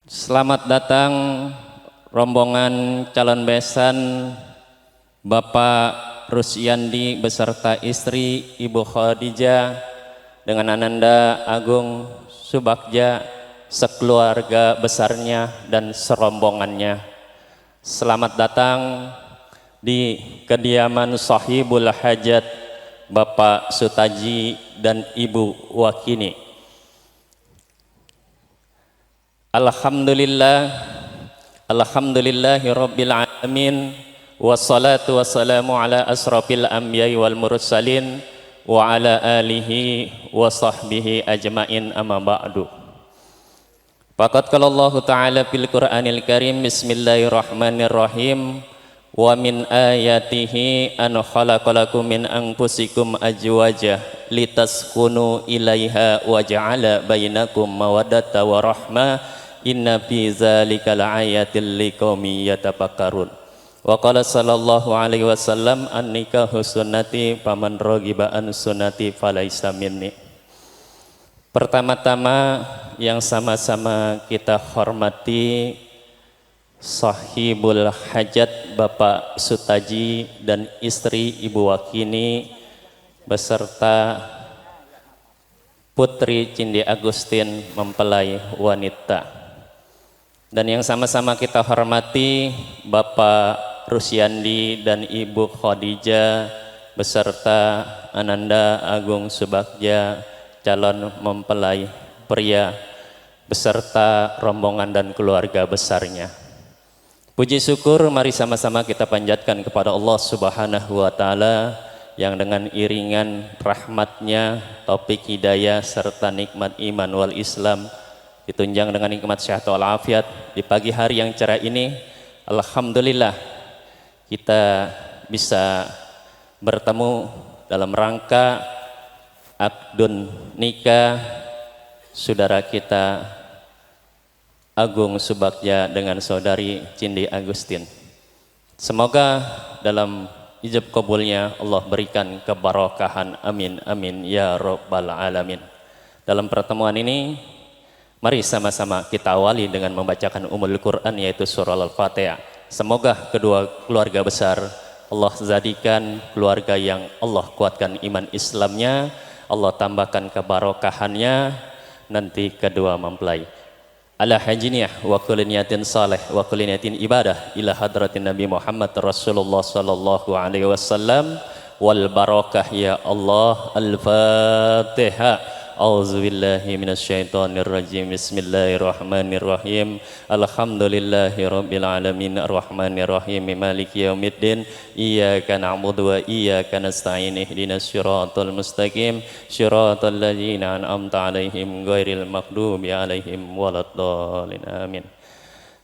Selamat datang rombongan calon besan Bapak Rusyandi beserta istri Ibu Khadijah dengan Ananda Agung Subagja sekeluarga besarnya dan serombongannya. Selamat datang di kediaman Sahibul Hajat Bapak Sutaji dan Ibu Wakini. Alhamdulillahi rabbil alamin, wassalatu wassalamu ala asrafil anbiya'i wal mursalin wa ala alihi wa sahbihi ajmain, amma ba'du. Faqad qala Allah ta'ala fil Qur'anil Karim, bismillahirrahmanirrahim, wa min ayatihi an khalaqalakum min anfusikum azwaja litaskunu ilaiha wa ja'ala bainakum mawaddata wa rahmah inna fi zalika laayatil liqaumin yatafakkarun. Wa qala sallallahu alaihi wasallam an-nikahu sunnati faman raghiba an sunnati falaisa minni. Pertama-tama yang sama-sama kita hormati Sahibul Hajat Bapak Sutaji dan istri Ibu Wakini beserta Putri Cindi Agustin mempelai wanita. Dan yang sama-sama kita hormati Bapak Rusyandi dan Ibu Khadijah beserta Ananda Agung Subagja calon mempelai pria beserta rombongan dan keluarga besarnya. Puji syukur mari sama-sama kita panjatkan kepada Allah Subhanahu wa Ta'ala yang dengan iringan rahmatnya, taufik hidayah serta nikmat iman wal Islam ditunjang dengan nikmat sehat wal afiat di pagi hari yang cerah ini. Alhamdulillah kita bisa bertemu dalam rangka akdun nikah saudara kita Agung Subagja dengan saudari Cindi Agustin. Semoga dalam ijab kabulnya Allah berikan keberkahan, amin amin ya rabbal alamin. Dalam pertemuan ini mari sama-sama kita awali dengan membacakan Ummul Quran, yaitu surah Al-Fatihah. Semoga kedua keluarga besar Allah jadikan keluarga yang Allah kuatkan iman Islamnya, Allah tambahkan kebarokahannya nanti kedua mempelai. Ala hajiniyah wa kulli niyatin salih wa kulli niyatin ibadah ila hadratin Nabi Muhammad Rasulullah sallallahu alaihi wasallam wal barakah ya Allah. Al-Fatihah. A'udzubillahi minasyaitonir rajim. Bismillahirrahmanirrahim. Alhamdulillahi rabbil alamin arrahmanir rahim maliki yaumiddin. Iyyaka na'budu wa iyyaka nasta'in. Ihdinas siratal mustaqim. Siratal ladzina an'amta 'alaihim ghairil maghdubi 'alaihim waladdallin. Amin.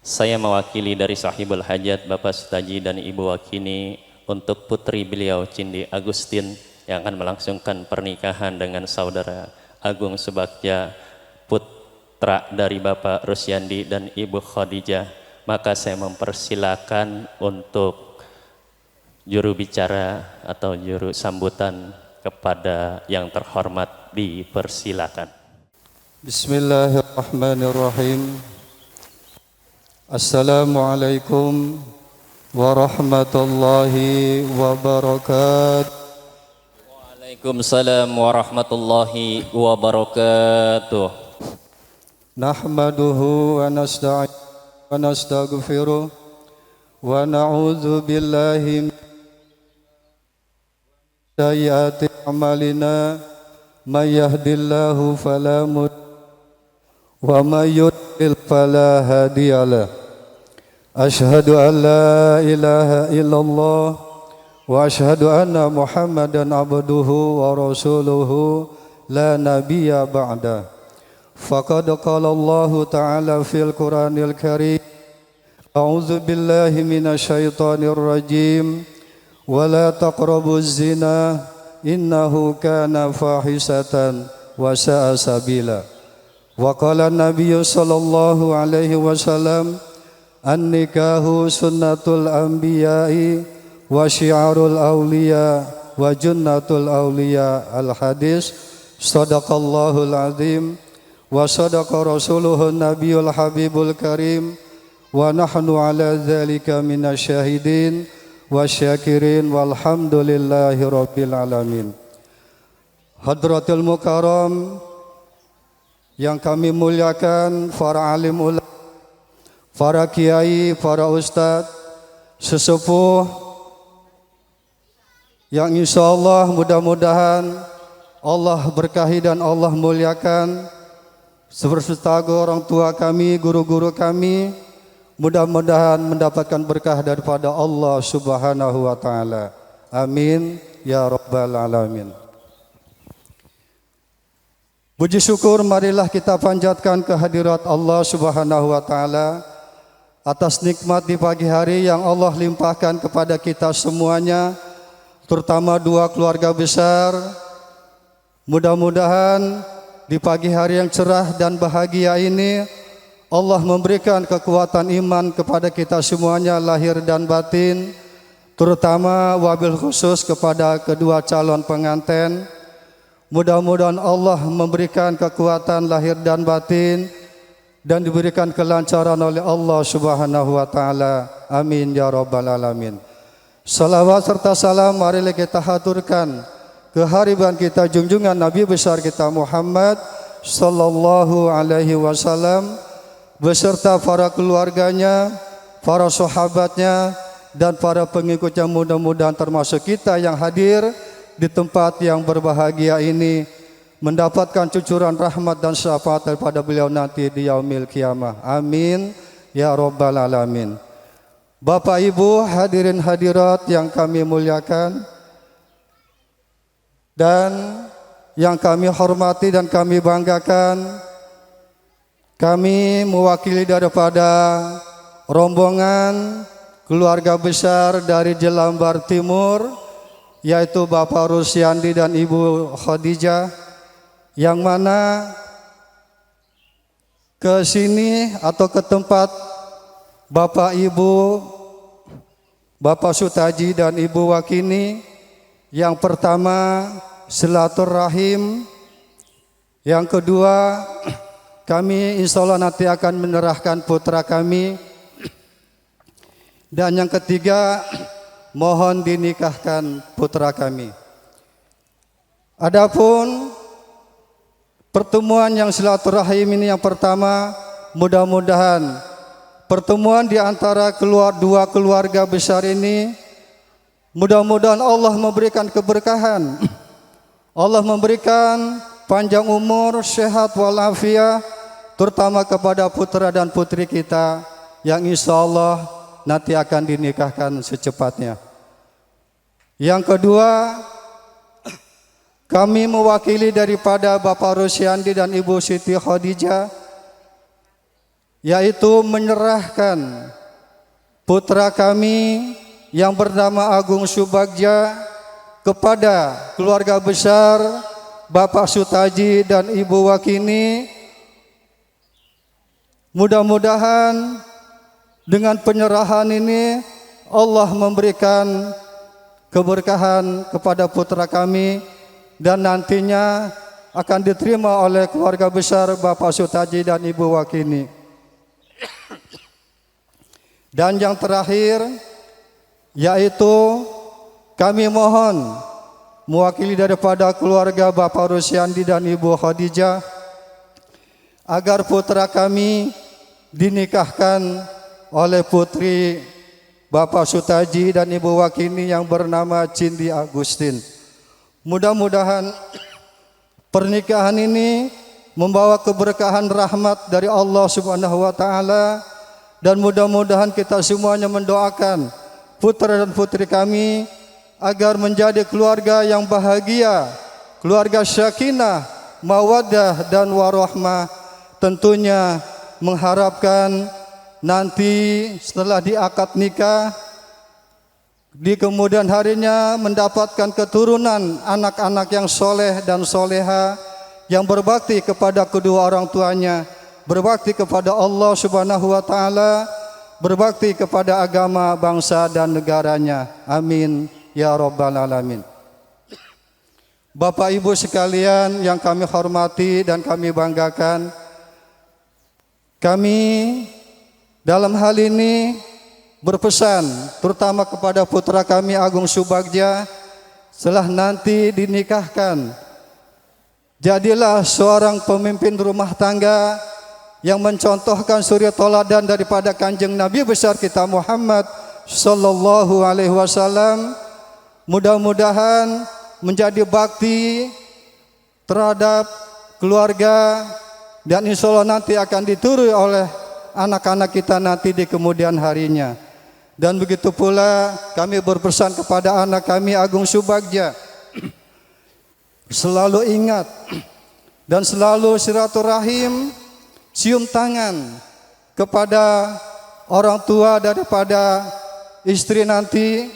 Saya mewakili dari Sahibul Hajat Bapak Sutaji dan Ibu Wakini untuk putri beliau Cindi Agustin yang akan melangsungkan pernikahan dengan saudara Agung Subagja, putra dari Bapak Rusyandi dan Ibu Khadijah. Maka saya mempersilakan untuk juru bicara atau juru sambutan kepada yang terhormat, dipersilakan. Bismillahirrahmanirrahim. Assalamualaikum warahmatullahi wabarakatuh. Waalaikumsalam warahmatullahi wabarakatuh. Nahmaduhu wa nasta'inu wa nastaghfiruh wa na'udzu billahi min sayyiati a'malina may yahdihillahu fala mudilla wa may yudlil fala hadiyalah. Asyhadu an la ilaha illallah wa asyhadu anna Muhammadan abduhu wa rasuluhu la nabiyya ba'da. Faqad qala Allah ta'ala fil Qur'anil Karim, a'udzu billahi minasyaitonir rajim, wa la taqrabuz zina innahu kana fahisatan wa sa'a sabila. Wa qala an-nabiyyu sallallahu alaihi wasallam, an-nikahu sunnatul anbiya'i wa syiarul awliya wa junnatul awliya. Al-hadis. Sadaqallahul azim wa sadaqa rasuluhun nabiyul habibul karim wa nahnu ala dzalika minasyahidin wasyakirin walhamdulillahi rabbil alamin. Hadratul mukarram yang kami muliakan, para alim ulama, para kiai, para ustadz, sesepuh yang insyaallah mudah-mudahan Allah berkahi dan Allah muliakan, serta orang tua kami, guru-guru kami, mudah-mudahan mendapatkan berkah daripada Allah Subhanahu wa taala. Amin ya rabbal alamin. Puji syukur marilah kita panjatkan kehadirat Allah Subhanahu wa taala atas nikmat di pagi hari yang Allah limpahkan kepada kita semuanya, terutama dua keluarga besar. Mudah-mudahan di pagi hari yang cerah dan bahagia ini Allah memberikan kekuatan iman kepada kita semuanya lahir dan batin, terutama wabil khusus kepada kedua calon pengantin. Mudah-mudahan Allah memberikan kekuatan lahir dan batin dan diberikan kelancaran oleh Allah Subhanahu wa taala. Amin ya rabbal alamin. Salawat serta salam marilah kita haturkan kehariban kita junjungan Nabi besar kita Muhammad sallallahu alaihi wasallam beserta para keluarganya, para sahabatnya dan para pengikutnya, mudah-mudahan termasuk kita yang hadir di tempat yang berbahagia ini mendapatkan cucuran rahmat dan syafaat daripada beliau nanti di yaumil kiamah. Amin ya rabbal alamin. Bapak Ibu hadirin hadirat yang kami muliakan dan yang kami hormati dan kami banggakan, kami mewakili daripada rombongan keluarga besar dari Jelambar Timur, yaitu Bapak Rusyandi dan Ibu Khadijah, yang mana ke sini atau ke tempat Bapak Ibu, Bapak Sutaji dan Ibu Wakini, yang pertama silaturahim, yang kedua kami insya Allah nanti akan menyerahkan putra kami, dan yang ketiga mohon dinikahkan putra kami. Adapun pertemuan yang silaturahim ini yang pertama, mudah-mudahan pertemuan di antara dua keluarga besar ini, mudah-mudahan Allah memberikan keberkahan, Allah memberikan panjang umur, sehat walafiat, terutama kepada putra dan putri kita yang insya Allah nanti akan dinikahkan secepatnya. Yang kedua, kami mewakili daripada Bapak Rusyandi dan Ibu Siti Khadijah, yaitu menyerahkan putra kami yang bernama Agung Subagja kepada keluarga besar Bapak Sutaji dan Ibu Wakini. Mudah-mudahan dengan penyerahan ini Allah memberikan keberkahan kepada putra kami dan nantinya akan diterima oleh keluarga besar Bapak Sutaji dan Ibu Wakini. Dan yang terakhir, yaitu kami mohon mewakili daripada keluarga Bapak Rusyandi dan Ibu Khadijah agar putra kami dinikahkan oleh putri Bapak Sutaji dan Ibu Wakini yang bernama Cindi Agustin. Mudah-mudahan pernikahan ini membawa keberkahan rahmat dari Allah Subhanahu wa taala, dan mudah-mudahan kita semuanya mendoakan putra dan putri kami agar menjadi keluarga yang bahagia, keluarga sakinah, mawaddah dan warahmah. Tentunya mengharapkan nanti setelah diakad nikah di kemudian harinya mendapatkan keturunan anak-anak yang soleh dan soleha, yang berbakti kepada kedua orang tuanya, berbakti kepada Allah Subhanahu wa taala, berbakti kepada agama, bangsa dan negaranya. Amin ya rabbal alamin. Bapak Ibu sekalian yang kami hormati dan kami banggakan, Kami dalam hal ini berpesan terutama kepada putra kami Agung Subagja, setelah nanti dinikahkan, jadilah seorang pemimpin rumah tangga yang mencontohkan suri toladan daripada kanjeng Nabi besar kita Muhammad sallallahu alaihi wasallam. Mudah-mudahan menjadi bakti terhadap keluarga dan insya Allah nanti akan diturui oleh anak-anak kita nanti di kemudian harinya. Dan begitu pula kami berpesan kepada anak kami Agung Subagja, selalu ingat dan selalu silaturahim, cium tangan kepada orang tua daripada istri nanti,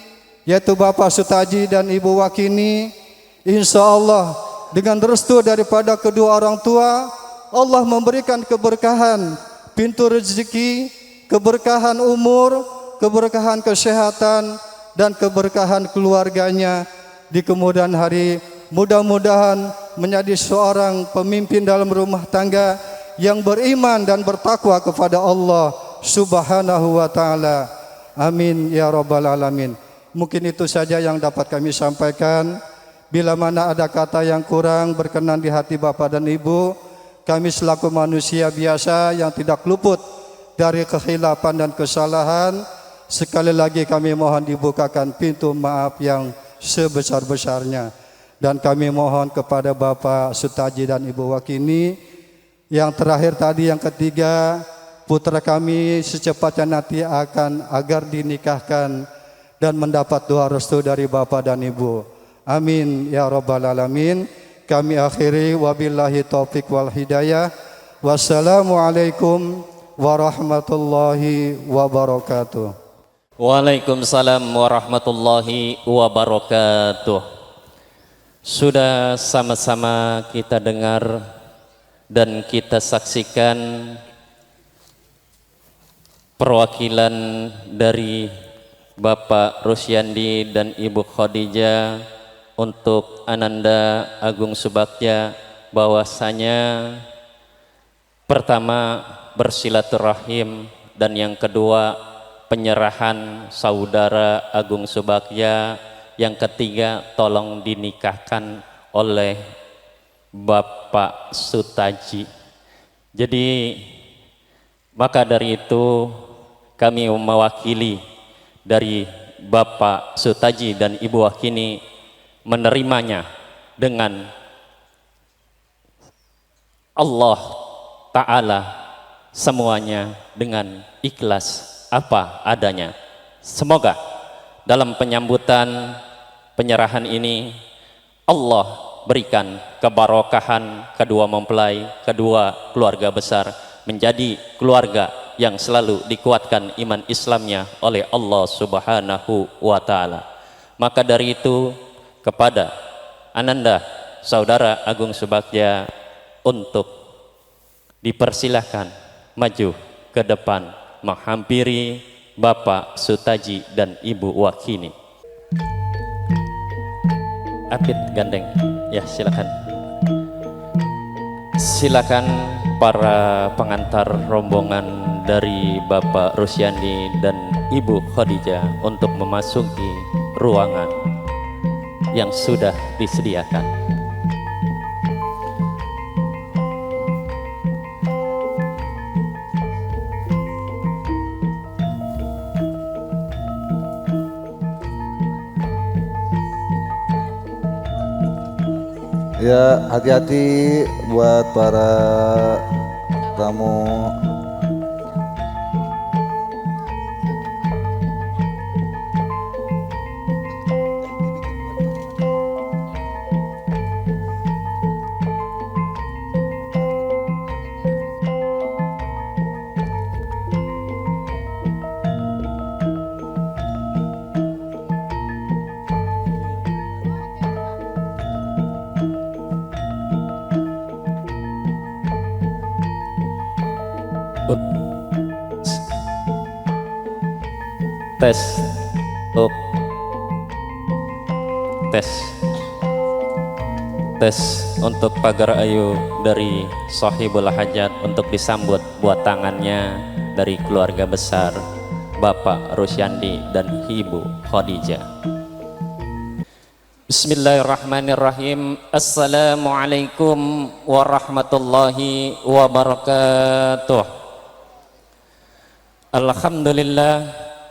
yaitu Bapak Sutaji dan Ibu Wakini. Insya Allah dengan restu daripada kedua orang tua, Allah memberikan keberkahan pintu rezeki, keberkahan umur, keberkahan kesehatan, dan keberkahan keluarganya di kemudian hari. Mudah-mudahan menjadi seorang pemimpin dalam rumah tangga yang beriman dan bertakwa kepada Allah Subhanahu wa ta'ala. Amin ya rabbal alamin. Mungkin itu saja yang dapat kami sampaikan. Bila mana ada kata yang kurang berkenan di hati Bapak dan Ibu, kami selaku manusia biasa yang tidak luput dari kekhilafan dan kesalahan, sekali lagi kami mohon dibukakan pintu maaf yang sebesar-besarnya. Dan kami mohon kepada Bapak Sutaji dan Ibu Wakini, yang terakhir tadi yang ketiga, putra kami secepatnya nanti akan agar dinikahkan dan mendapat doa restu dari Bapak dan Ibu. Amin ya rabbal alamin. Kami akhiri wabillahi taufik wal hidayah. Wassalamualaikum warahmatullahi wabarakatuh. Waalaikumsalam warahmatullahi wabarakatuh. Sudah sama-sama kita dengar dan kita saksikan perwakilan dari Bapak Rusyandi dan Ibu Khadijah untuk Ananda Agung Subagja, bahwasanya pertama bersilaturahim dan yang kedua penyerahan saudara Agung Subagja, yang ketiga tolong dinikahkan oleh Bapak Sutaji. Jadi maka dari itu kami mewakili dari Bapak Sutaji dan Ibu Wakini menerimanya dengan Allah Ta'ala, semuanya dengan ikhlas apa adanya. Semoga dalam penyambutan penyerahan ini Allah berikan kebarokahan kedua mempelai, kedua keluarga besar, menjadi keluarga yang selalu dikuatkan iman Islamnya oleh Allah Subhanahu wa ta'ala. Maka dari itu kepada Ananda saudara Agung Subagja untuk dipersilahkan maju ke depan menghampiri Bapak Sutaji dan Ibu Wakini. Apit gandeng, ya silakan. Silakan para pengantar rombongan dari Bapak Rusyandi dan Ibu Khadijah untuk memasuki ruangan yang sudah disediakan. Ya, hati-hati buat para tamu. Tes, tes, protes untuk pagar ayu dari Sahibul Hajat untuk disambut buat tangannya dari keluarga besar Bapak Rusyandi dan Ibu Khadijah. Bismillahirrahmanirrahim. Assalamualaikum warahmatullahi wabarakatuh.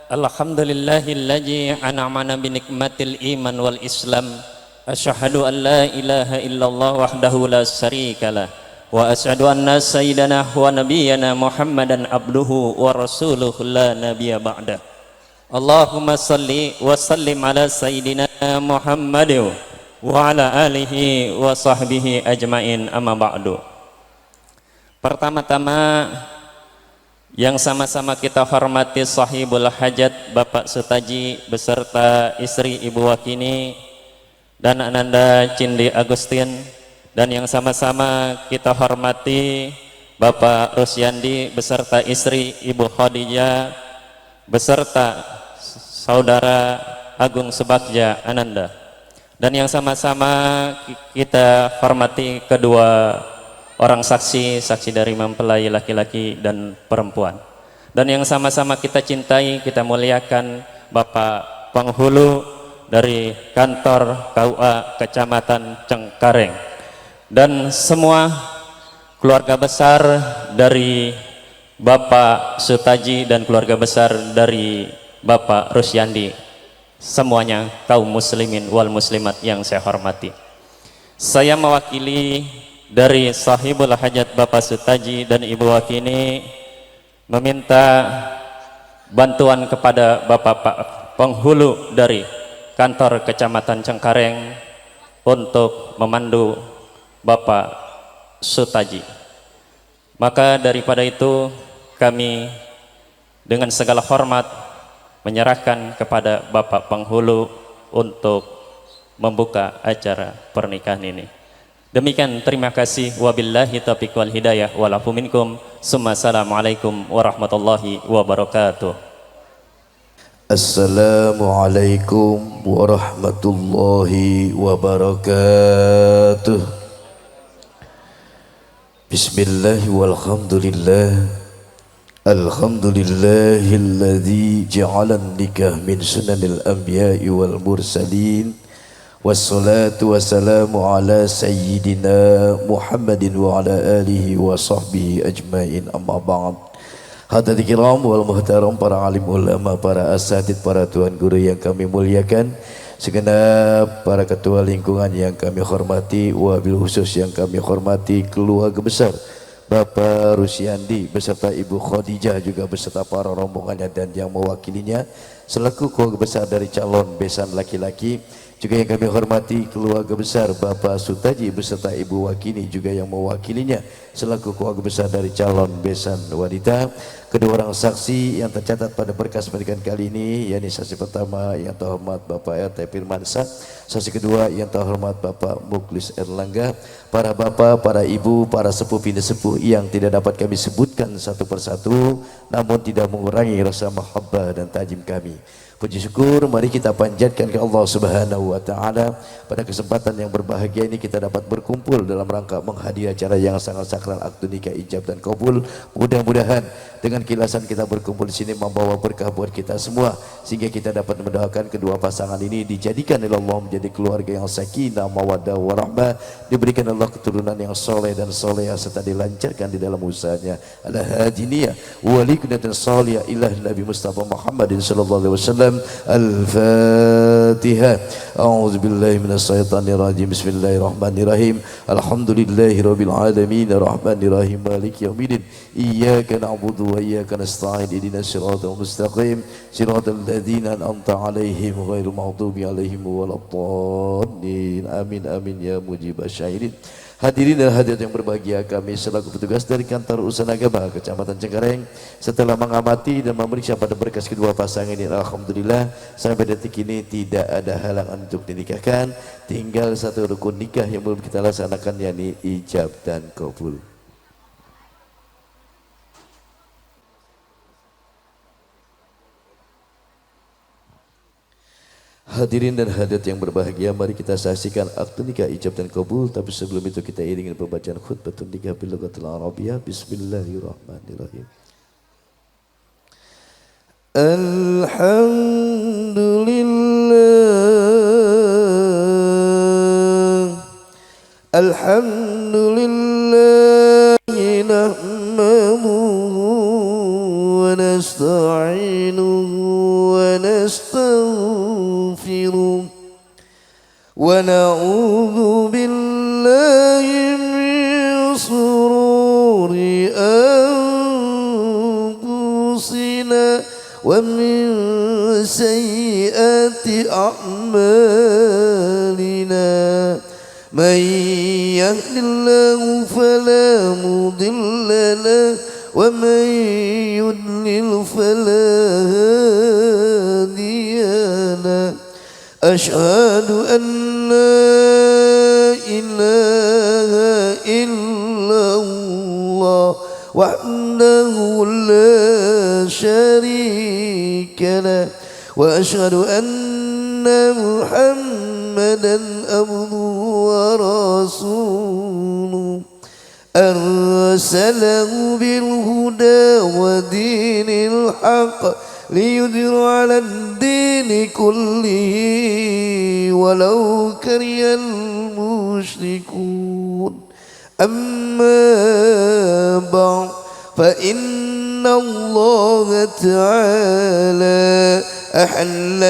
Alhamdulillahilladzi an'amana bi nikmatil iman wal islam. Asyhadu an la ilaha illallah wahdahu la syarikalah wa asyhadu anna sayyidana wa nabiyyana Muhammadan abduhu wa rasuluhu la nabiyya ba'dah. Allahumma salli wa sallim ala sayyidina Muhammad wa ala alihi wa sahbihi ajmain, amma ba'du. Pertama-tama yang sama-sama kita hormati Sahibul Hajat Bapak Sutaji beserta istri Ibu Wakini dan Ananda Cindi Agustin, dan yang sama-sama kita hormati Bapak Rusyandi beserta istri Ibu Khadijah beserta Saudara Agung Subagja Ananda, dan yang sama-sama kita hormati kedua orang saksi dari mempelai laki-laki dan perempuan, dan yang sama-sama kita cintai, kita muliakan Bapak Penghulu dari kantor KUA Kecamatan Cengkareng dan semua keluarga besar dari Bapak Sutaji dan keluarga besar dari Bapak Rusyandi, semuanya kaum muslimin wal muslimat yang saya hormati. Saya mewakili dari Sahibul Hajat Bapak Sutaji dan Ibu Wakini meminta bantuan kepada Bapak Penghulu dari kantor Kecamatan Cengkareng untuk memandu Bapak Sutaji. Maka daripada itu kami dengan segala hormat menyerahkan kepada Bapak Penghulu untuk membuka acara pernikahan ini. Demikian, terima kasih. Wabillahi taufiq wal hidayah wal afu minkum. Assalamualaikum warahmatullahi wabarakatuh. Assalamualaikum warahmatullahi wabarakatuh. Bismillah walhamdulillah. Alhamdulillahilladzi ja'alan nikah min sunanil anbiya'i wal mursalin. Wassalatu wassalamu ala sayyidina Muhammadin wa ala alihi wa sahbihi ajmain, amma ba'd. Hadirin kiram wal muhtaram, para alim ulama, para asatid, para tuan guru yang kami muliakan, segenap para ketua lingkungan yang kami hormati, wabil khusus yang kami hormati keluarga besar Bapak Rusyandi beserta Ibu Khadijah, juga beserta para rombongannya dan yang mewakilinya selaku keluarga besar dari calon besan laki-laki, juga yang kami hormati keluarga besar Bapak Sutaji beserta Ibu Wakini, juga yang mewakilinya selaku keluarga besar dari calon besan wanita. Kedua orang saksi yang tercatat pada berkas pernikahan kali ini, yakni saksi pertama yang terhormat Bapak RT Firmansyah, saksi kedua yang terhormat Bapak Muklis Erlangga, para bapak, para ibu, para sepuh bini sepuh yang tidak dapat kami sebutkan satu persatu, namun tidak mengurangi rasa mahabbah dan tajim kami. Puji syukur mari kita panjatkan ke Allah Subhanahu wa taala. Pada kesempatan yang berbahagia ini kita dapat berkumpul dalam rangka menghadiri acara yang sangat sakral, akad nikah ijab dan kabul. Mudah-mudahan dengan kilasan kita berkumpul di sini membawa berkah buat kita semua, sehingga kita dapat mendoakan kedua pasangan ini dijadikan oleh Allah menjadi keluarga yang sakinah, mawaddah warahmah, diberikan Allah keturunan yang soleh dan solehah serta dilancarkan di dalam usahanya. Al-hadiniyah walikudatan salihah ilah Nabi Mustafa Muhammadin sallallahu alaihi wasallam. Al-Fatihah. A'udzu billahi minasyaitonir rajim. Bismillahirrahmanirrahim. Alhamdulillahirabbil alamin arrahmanir rahim maliki yaumiddin. Iyyaka na'budu wa iyyaka nasta'in. Ihdinas siratal mustaqim. Siratal ladzina an'amta 'alaihim ghairil maghdubi 'alaihim waladdallin. Amin amin ya mujibasy syairin. Hadirin dan hadirat yang berbahagia, kami selaku petugas dari kantor usaha agama Kecamatan Cengkareng setelah mengamati dan memeriksa pada berkas kedua pasangan ini, alhamdulillah sampai detik ini tidak ada halangan untuk dinikahkan. Tinggal satu rukun nikah yang belum kita laksanakan, yakni ijab dan kabul. Hadirin dan hadirat yang berbahagia, mari kita saksikan akad nikah ijab dan kabul. Tapi sebelum itu kita iringi pembacaan khutbatun nikah bil lughatil arabiyyah. Bismillahirrahmanirrahim. Alhamdulillah nahmaduhu wa nasta'inuhu wa nastaghfiruh wa na'udzu billahi min shururi anfusina wa min sayyiati a'malina. من يهد الله فلا مضل له ومن يضلل فلا هادي له. أشهد أن لا إله إلا الله وحده لا شريك له وأشهد أن محمدا عبده ورسوله أرسله بالهدى ودين الحق ليظهر على الدين كله ولو كره المشركون. أما بعد فإن الله تعالى أحل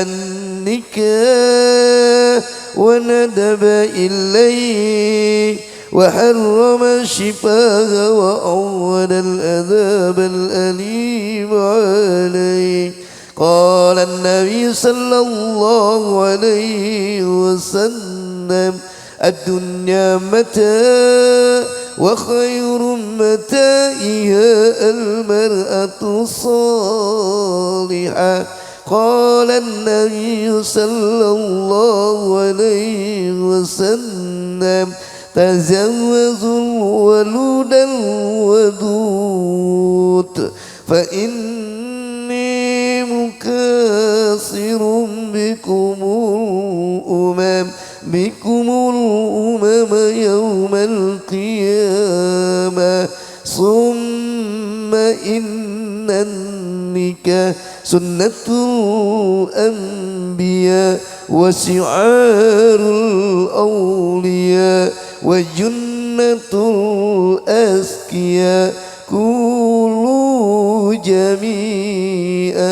النكاح وندب إليه وحرم الشفاه وأول العذاب الأليم عليه. قال النبي صلى الله عليه وسلم الدنيا متاع وخير متاعها المرأة الصالحة. قال النبي صلى الله عليه وسلم تزوجوا الولود الودود فإني مكاثر بكم الأمم يوم القيامة. ثم إن النكاح سنة الأنبياء وشعار الأولياء وجنة الأذكياء. قولوا جميعا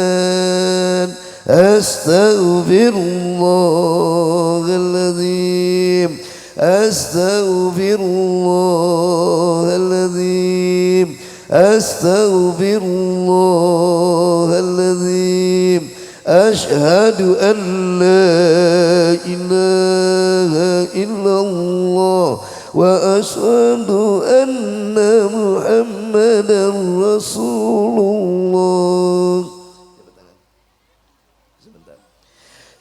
أستغفر الله العظيم أستغفر الله العظيم أستغفر الله العظيم. أشهد أن لا إله إلا الله وأشهد أن محمدا رسول الله.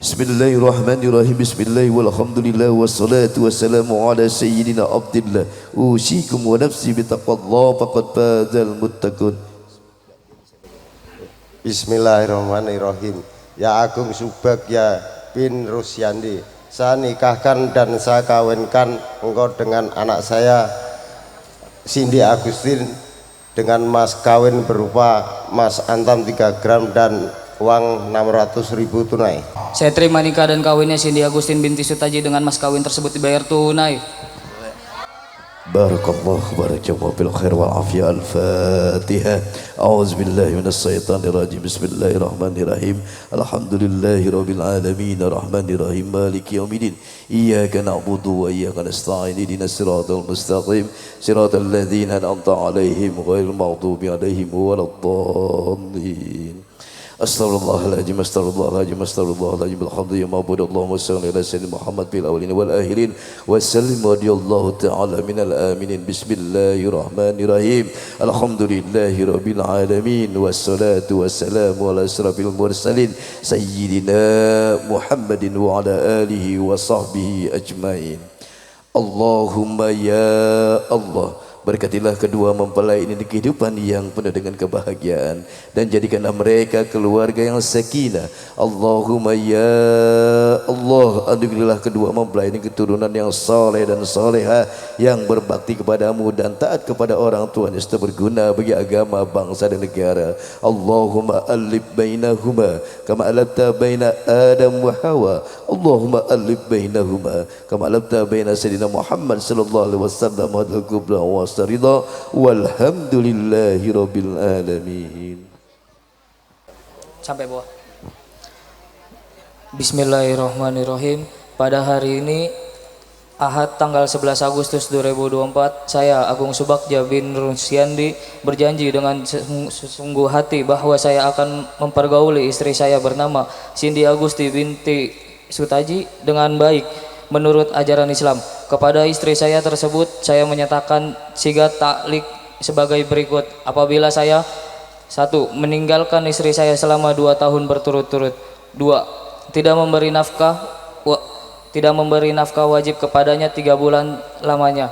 Bismillahirrahmanirrahim. Bismillah walhamdulillah wassalatu wassalamu ala sayyidina abdillah. Usikum wa nafsi bitaqwallah faqad fazal muttaqun. Bismillahirrahmanirrahim. Ya Agung Subagya bin Rusyandi, saya nikahkan dan saya kawinkan engkau dengan anak saya Cindy Agustin dengan mas kawin berupa emas antam 3 gram dan uang 600.000 tunai. Saya terima nikah dan kawinnya Cindy Agustin binti Sutaji dengan mas kawin tersebut dibayar tunai. Barakallahu barakallahu bil khair wal afiyah. Al-Fatihah. A'udzu billahi minas syaitanir rajim. Bismillahirrahmanirrahim. Alhamdulillahi rabbil alamin arrahmanir rahim maliki yaumiddin. Iyyaka na'budu wa iyyaka nasta'in. Ihdinas siratal mustaqim. Siratal ladzina an'amta 'alaihim ghairil maghdubi 'alaihim waladdallin. Astaghfirullahaladzim, astaghfirullahaladzim, astaghfirullahaladzim. Alhamdulillah ma'bud Allahumma salli ala sayyidina Muhammad bil awwalin wal akhirin wa sallim radiyallahu ta'ala minal aminin. Bismillahirrahmanirrahim. Alhamdulillahi rabbil alamin wassalatu wassalamu ala asrafil mursalin sayyidina Muhammadin wa ala alihi wa sahbihi ajmain. Allahumma ya Allah Berkatilah kedua mempelai ini di kehidupan yang penuh dengan kebahagiaan, dan jadikanlah mereka keluarga yang sakinah. Allahumma ya Allah, anugerahilah kedua mempelai ini keturunan yang soleh dan soleha, yang berbakti kepadamu dan taat kepada orang tuanya serta berguna bagi agama, bangsa dan negara. Allahumma alif bainahuma kama alafta baina Adam wa Hawa. Allahumma alif bainahuma kama alafta baina Sayyidina Muhammad sallallahu alaihi wasallam wa al-kubra wa sarida walhamdulillahi rabbil alamin. Sampai bawah. Bismillahirrahmanirrahim. Pada hari ini Ahad tanggal 11 Agustus 2024, saya Agung Subagja bin Rusyandi berjanji dengan sesungguh hati bahwa saya akan mempergauli istri saya bernama Cindy Agusti binti Sutaji dengan baik menurut ajaran Islam. Kepada istri saya tersebut saya menyatakan sigat taklik sebagai berikut. Apabila saya 1. meninggalkan istri saya selama 2 tahun berturut-turut. 2. tidak memberi nafkah wajib kepadanya 3 bulan lamanya.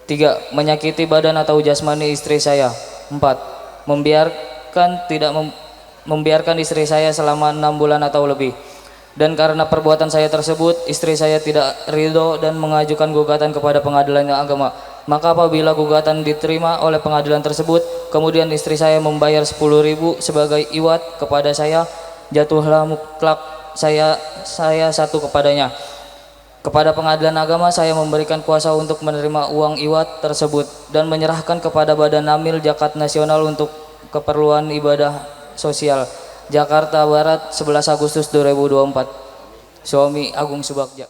3. menyakiti badan atau jasmani istri saya. 4. membiarkan istri saya selama 6 bulan atau lebih. Dan karena perbuatan saya tersebut, istri saya tidak ridho dan mengajukan gugatan kepada pengadilan agama. Maka apabila gugatan diterima oleh pengadilan tersebut, kemudian istri saya membayar 10.000 sebagai iwat kepada saya, jatuhlah mutlak saya satu kepadanya. Kepada pengadilan agama saya memberikan kuasa untuk menerima uang iwat tersebut dan menyerahkan kepada Badan Amil Zakat Nasional untuk keperluan ibadah sosial. Jakarta Barat, 11 Agustus 2024. Suami Agung Subagja.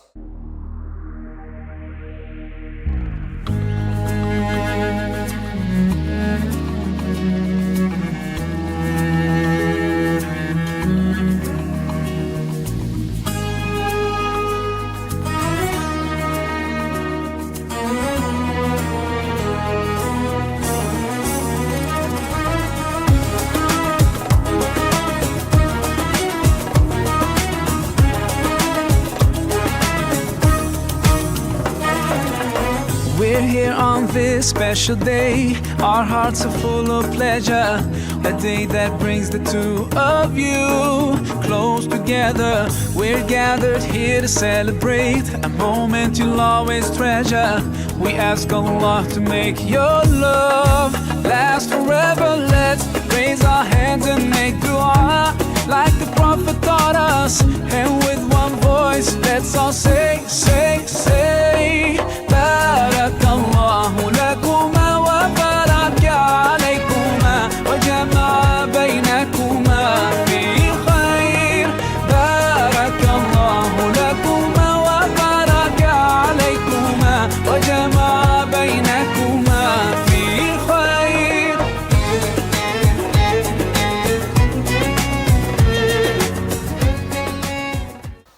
We're here on this special day. Our hearts are full of pleasure. A day that brings the two of you close together. We're gathered here to celebrate a moment you'll always treasure. We ask Allah to make your love last forever. Let's raise our hands and make dua like the Prophet taught us. And with one voice, let's all say, say, say, Barakallahu lakuma wa baraka alaykuma wa jama'a baynakuma fi khair. Barakallahu lakuma wa baraka alaykuma wa jama'a baynakuma fi khair.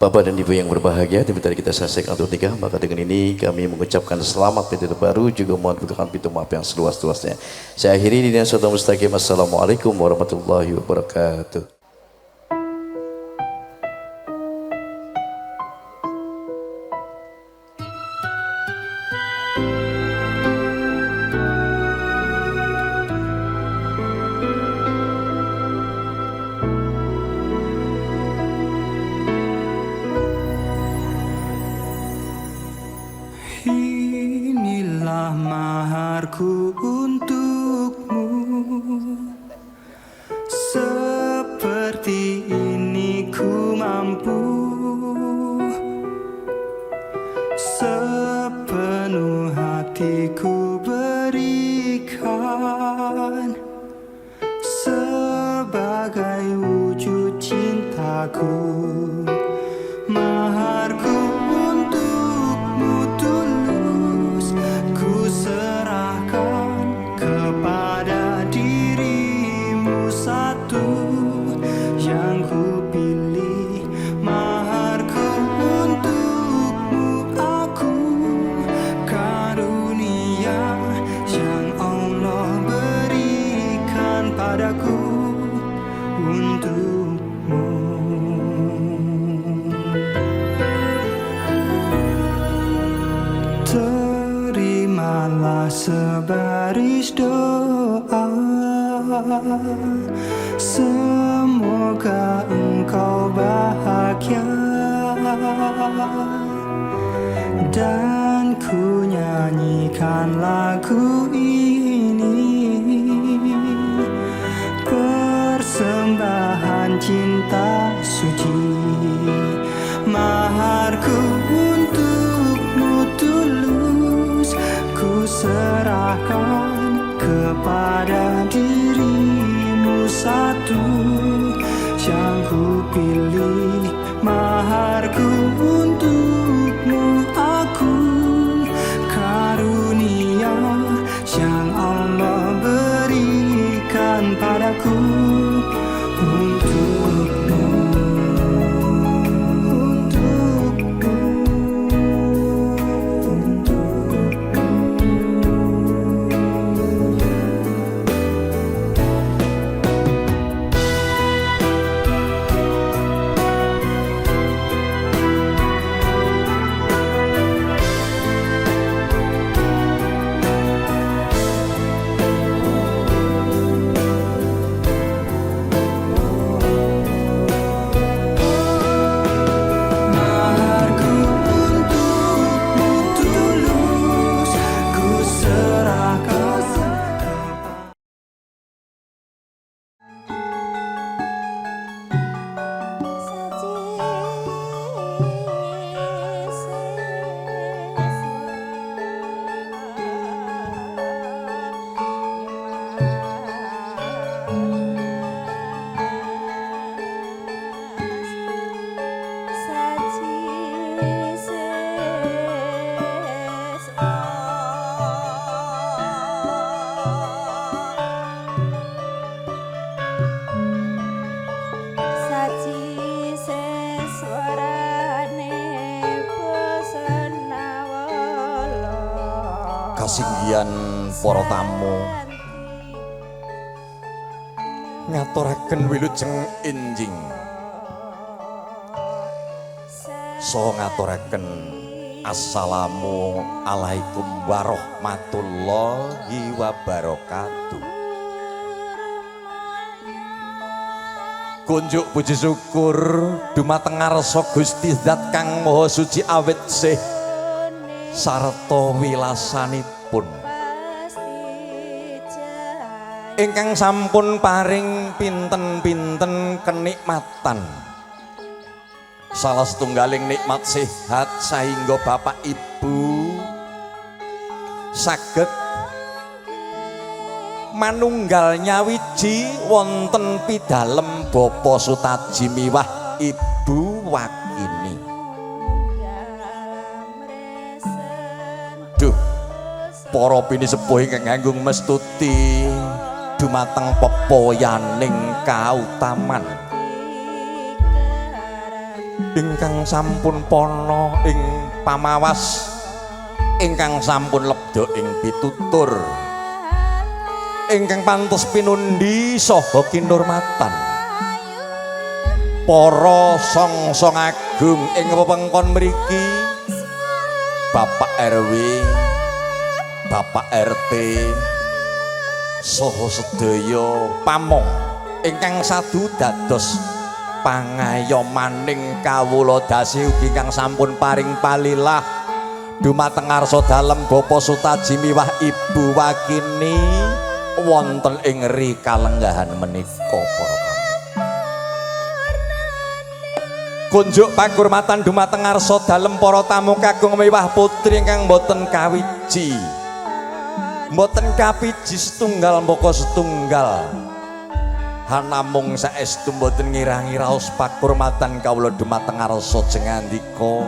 Bapak dan Ibu yang berbahagia, sebentar kita saksikan untuk nikah. Maka dengan ini kami mengucapkan selamat pintu baru, juga mohon bukakan pintu maaf yang seluas-luasnya. Saya akhiri dengan suatu mustaqim. Assalamualaikum warahmatullahi wabarakatuh. Inilah maharku untukmu. Seperti ini ku mampu, sepenuh hatiku berikan sebagai wujud cintaku. Maharku untukmu tulus, ku serahkan kepada dirimu satu yang ku pilih. Maharku untukmu aku, karunia yang Allah berikan padaku untukmu. Terimalah sebaris doa. Semoga engkau bahagia dan ku nyanyikan lagu ini, persembahan cinta suci. Maharku untukmu tulus, ku serahkan kepada dirimu satu yang ku pilih. Maharku untukmu agung, karunia yang Allah berikan padaku. Kasinggihan para tamu ngaturaken wilujeng enjing so ngaturaken assalamu alaikum warahmatullahi wabarakatuh. Kunjuk puji syukur dumateng ngarsa Gusti Zat kang Maha Suci awit sih sarta wilasanipun ingkang sampun paring pinten-pinten kenikmatan. Salah setunggaling nikmat sehat sehingga Bapak Ibu saged manunggal nyawiji wonten pidalem Bapa Sutaji miwah Ibu Wakini. Duh, para bini sepuh ingkang nganggung mestuti dumateng pepoyaning kautaman ingkang sampun pono ing pamawas, ingkang sampun lebda ing pitutur, ingkang pantes pinundi saha kinurmatan para song-song agung ing wewengkon mriki, Bapak RW, Bapak RT saha sedaya pamong ingkang sadu dados pangayomaning kawula dasi ugi kang sampun paring palilah dumateng ngarsa dalem Bapa Sutaji miwah Ibu Wakini wonten ing rikalenggahan menika para tamu. Kunjuk panghormatan dumateng ngarsa dalem para tamu kagung miwah putri ingkang boten kawiji, boten kapiji setunggal mbaka setunggal. Hanamung saestu mboten ngirangi raos pakurmatan kawula dumateng ngarsa jengandika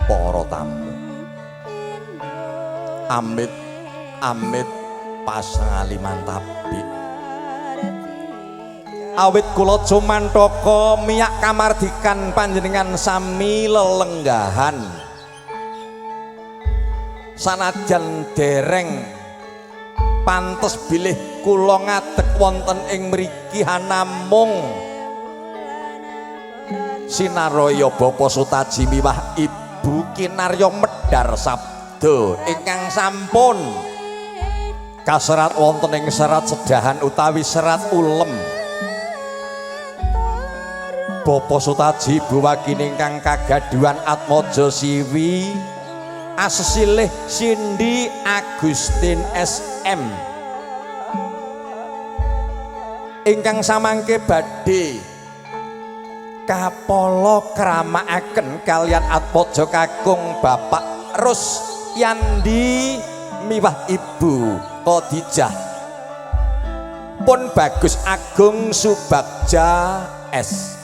para tamu. Amit amit pasangaliman tabik. Awit kula cumantaka miyak kamardikan panjenengan sami lelenggahan. Sanajan dereng pantes bilih kula ngadeg wonten ing mriki hanamung sinaraya Bapa Sutaji miwah Ibu kinarya medhar sabda ingkang sampun kaserat wonten ing serat sedahan utawi serat ulem. Bapa Sutaji Ibu Wagini ingkang kagaduhan Atmaja Siwi asesilih Cindy Agustin SM ingkang samangke badhe kapala kramakaken kalian Atmaja kakung Bapak Rusyandi miwah Ibu Khadijah pun Bagus Agung Subagja SM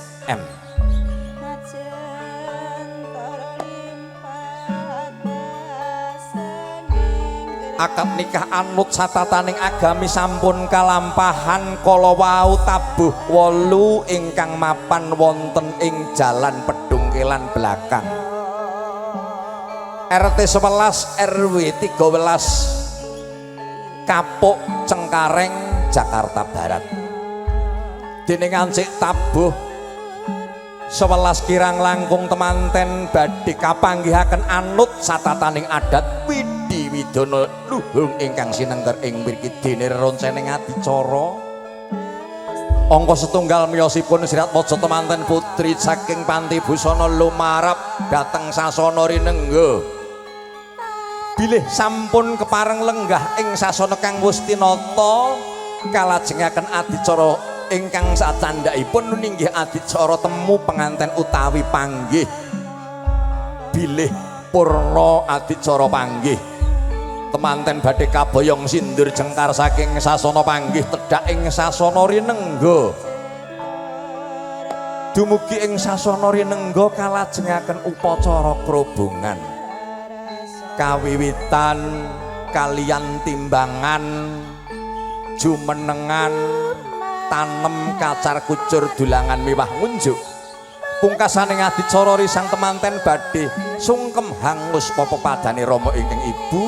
akad nikah anut satataning agami sampun kalampahan kala wau tabuh 8 ingkang mapan wonten ing Jalan Pedungkelan Belakang RT 11 RW 13 Kapuk Cengkareng Jakarta Barat dening ancik tabuh 11 kirang langkung temanten badhe kapanggihaken anut satataning adat Widi Widono luhung ingkang sinengker ing mriki dene roncening adicara angka setunggal miyosipun Sri Atmaja temanten putri saking Panti Busana lumarap dhateng sasana rinengga bilih sampun kepareng lenggah ing sasana kang Wustinata kalajengaken adicara ingkang sacandhakipun ninggih adicara temu penganten utawi panggih bilih purna adicara panggih temanten badhe kaboyong sindur jengkar saking sasana panggih tedhak ing sasana rinengga dumugi ing sasana rinengga kalajengaken upacara krobongan kawiwitan kalian timbangan jumenengan tanem kacar kucur dulangan miwah ngunjuk pungkasaning adicara risang temanten badhe sungkem hangus pepepadane Rama ingkang Ibu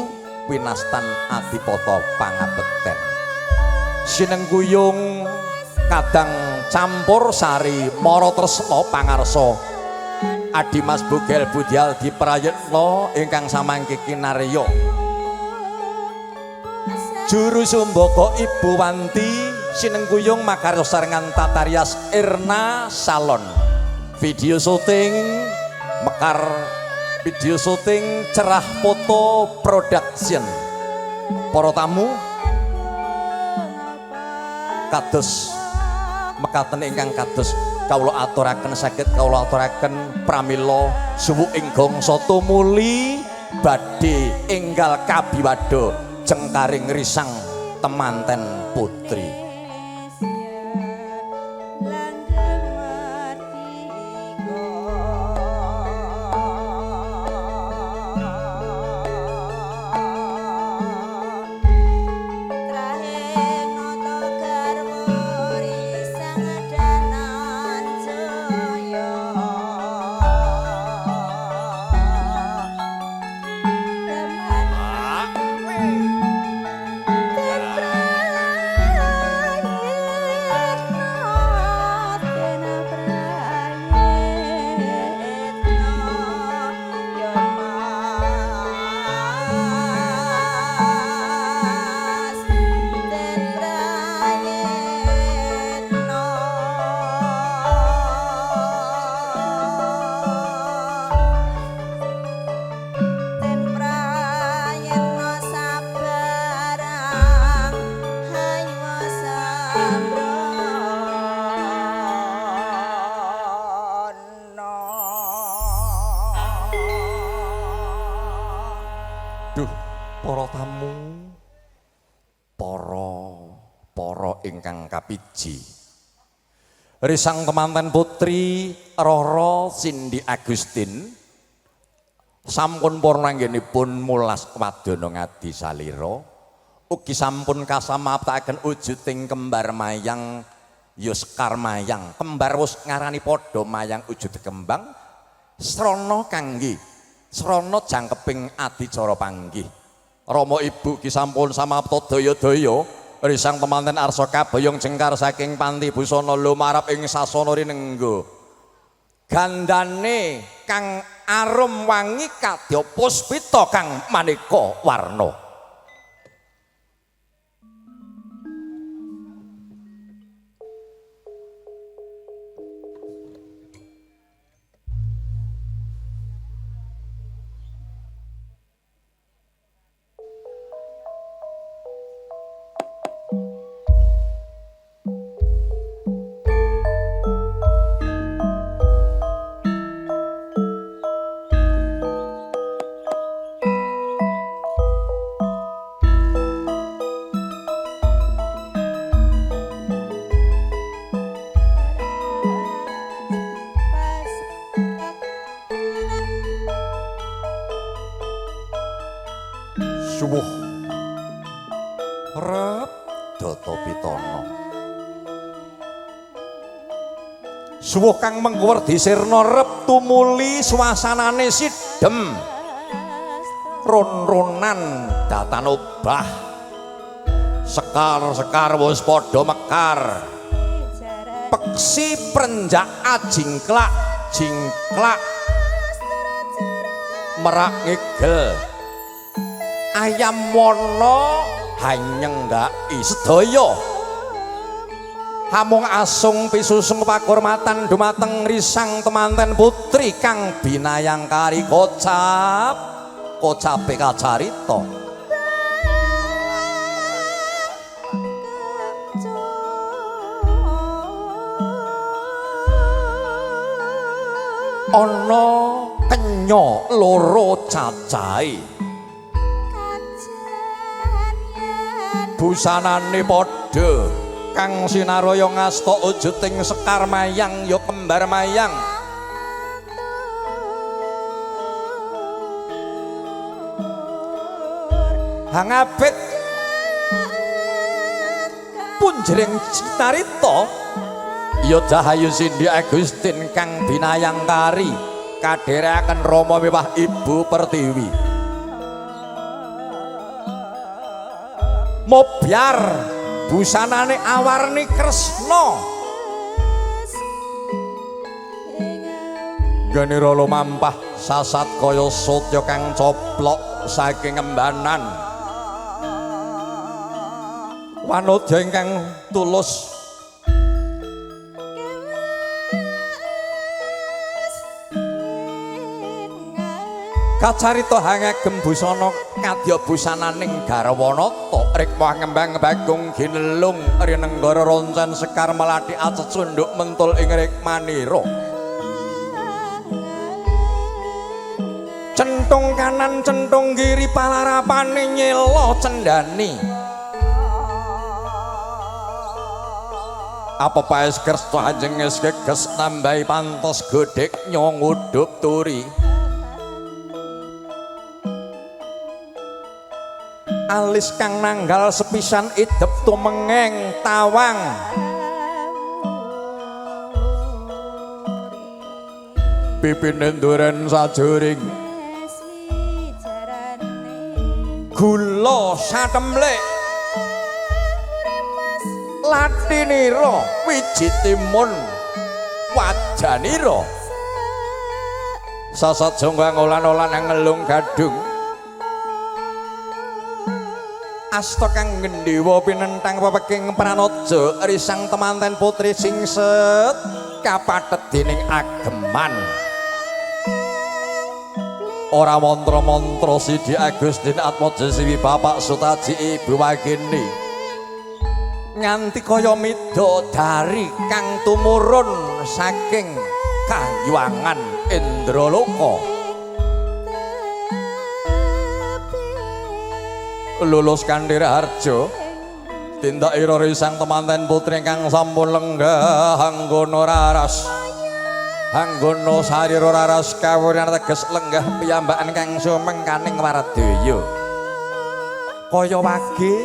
winastan adipata pangabekten sinengguyung kadang campur sari mara tresna pangarsa Adi Mas Bugel Budial Diprayetna ingkang samangke kinarya Juru Sumbaka Ibu Wanti sinengguyung makarya sarengan Tatarias Irna Salon video syuting mekar video syuting Cerah Foto Production para tamu kados mekaten ingkang kados kawula aturaken saged kawula aturaken pramila suwu ing gangsa tumuli badhe enggal kabiwada jengkaring risang temanten putri para tamu, para ingkang kapiji. Risang temanten putri Roro Cindy Agustin sampun purna anggenipun mulas wadana ngadi salira. Ugi sampun kasamaptaken wujuding kembar mayang Yuskar Mayang. Kembar wis ngarani padha mayang wujud kembang srana kangge srana jangkeping adicara panggih. Rama Ibu ki sampun samapta daya-daya risang temanten arsa kaboyong jengkar saking Panti Busana lumarap ing sasana rinengga. Gandane kang arum wangi kadya puspita kang maneka warna. suwuh kang mengkuwerdi sirna rep tumuli suasanane sidhem ron-ronan datan obah sekar-sekar wis padha mekar peksi prenjak ajingklak jingklak merak ngigel ayam wana hanyenggai sedaya hamung asung pisusung pakurmatan dumateng risang temanten putri kang binayang kari kocape kacarita ana kenya loro cacahe busanane padha kang sinaraya ngasta ujuding sekar mayang ya kembar mayang hangabet punjering citarita ya Dahayu Sindi Agustin kang binayang kari kadherekaken Rama miwah Ibu Pertiwi mobyar busanane awarni Kresna ganira lumampah sasat kaya sutya kang coplok saking embanan wanodya ingkang tulus kacarita hangagem busana kadya busananing Garwanata rikmah ngembang bagong ginelung rinenggara roncen sekar melati acecunduk mentul ing rikmanira centung kanan centung kiri palarapane nyela cendani apa paes kersa jenges geges nambahi pantos godhek nyong udup turi alis kang nanggal sepisan idep tumengeng tawang pipine nduren sajuring gula satemlek latinira wiji timun wajanira sasat jonggang olan-olan yang ngelung gadung asta kang ngendhewa pinentang pepeking pranaja risang temanten putri singset kapathet dening ageman ora mantra-mantra Sidi Agustin Atmaja Siwi Bapak Sutaji Ibu Wagini nganti kaya midodari kang tumurun saking kahyuangan Indraloka lulus Kandhira Harja tindak ira risang temanten putri kang sampun lenggah anggono raras anggono sarira raras kawunan teges lenggah piyambakan kang sumeng kaning Waradaya kaya wage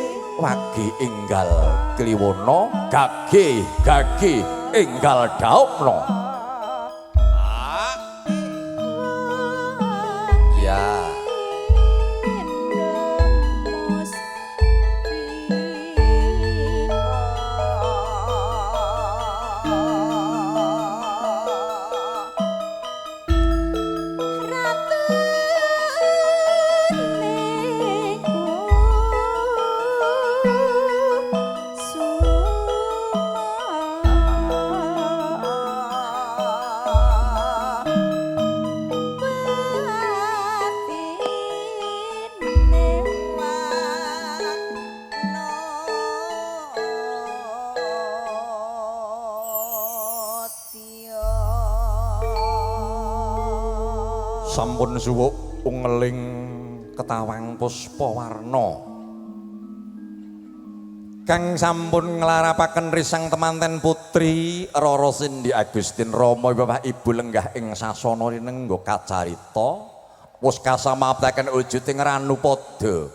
enggal kliwona gage enggal daupna ya sampun suwuk ungeling ketawang puspawarna kang sampun nglarapaken risang temanten putri Rara Sindi Agustin Rama Bapak Ibu lenggah ing sasana rinengga kacarita wis kasamaptaken wujuding Ranupada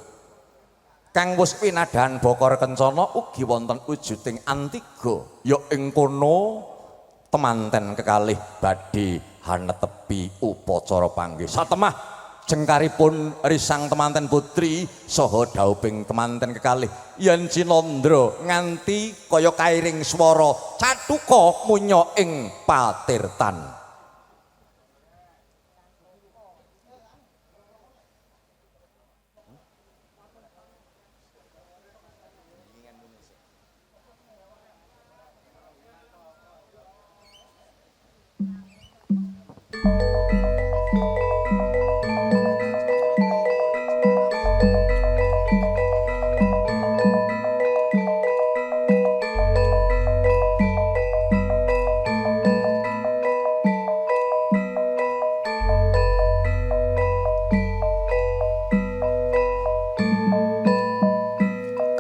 kang wis pinadahan Bakara Kencana ugi wonten wujuding Antiga ya ing kono temanten kekalih badhe hanetepi upacara panggih satemah jengkaripun risang temanten putri saha dhauping temanten kekalih yen Cinandra nganti kaya kairing swara cathuka munya ing patirtan.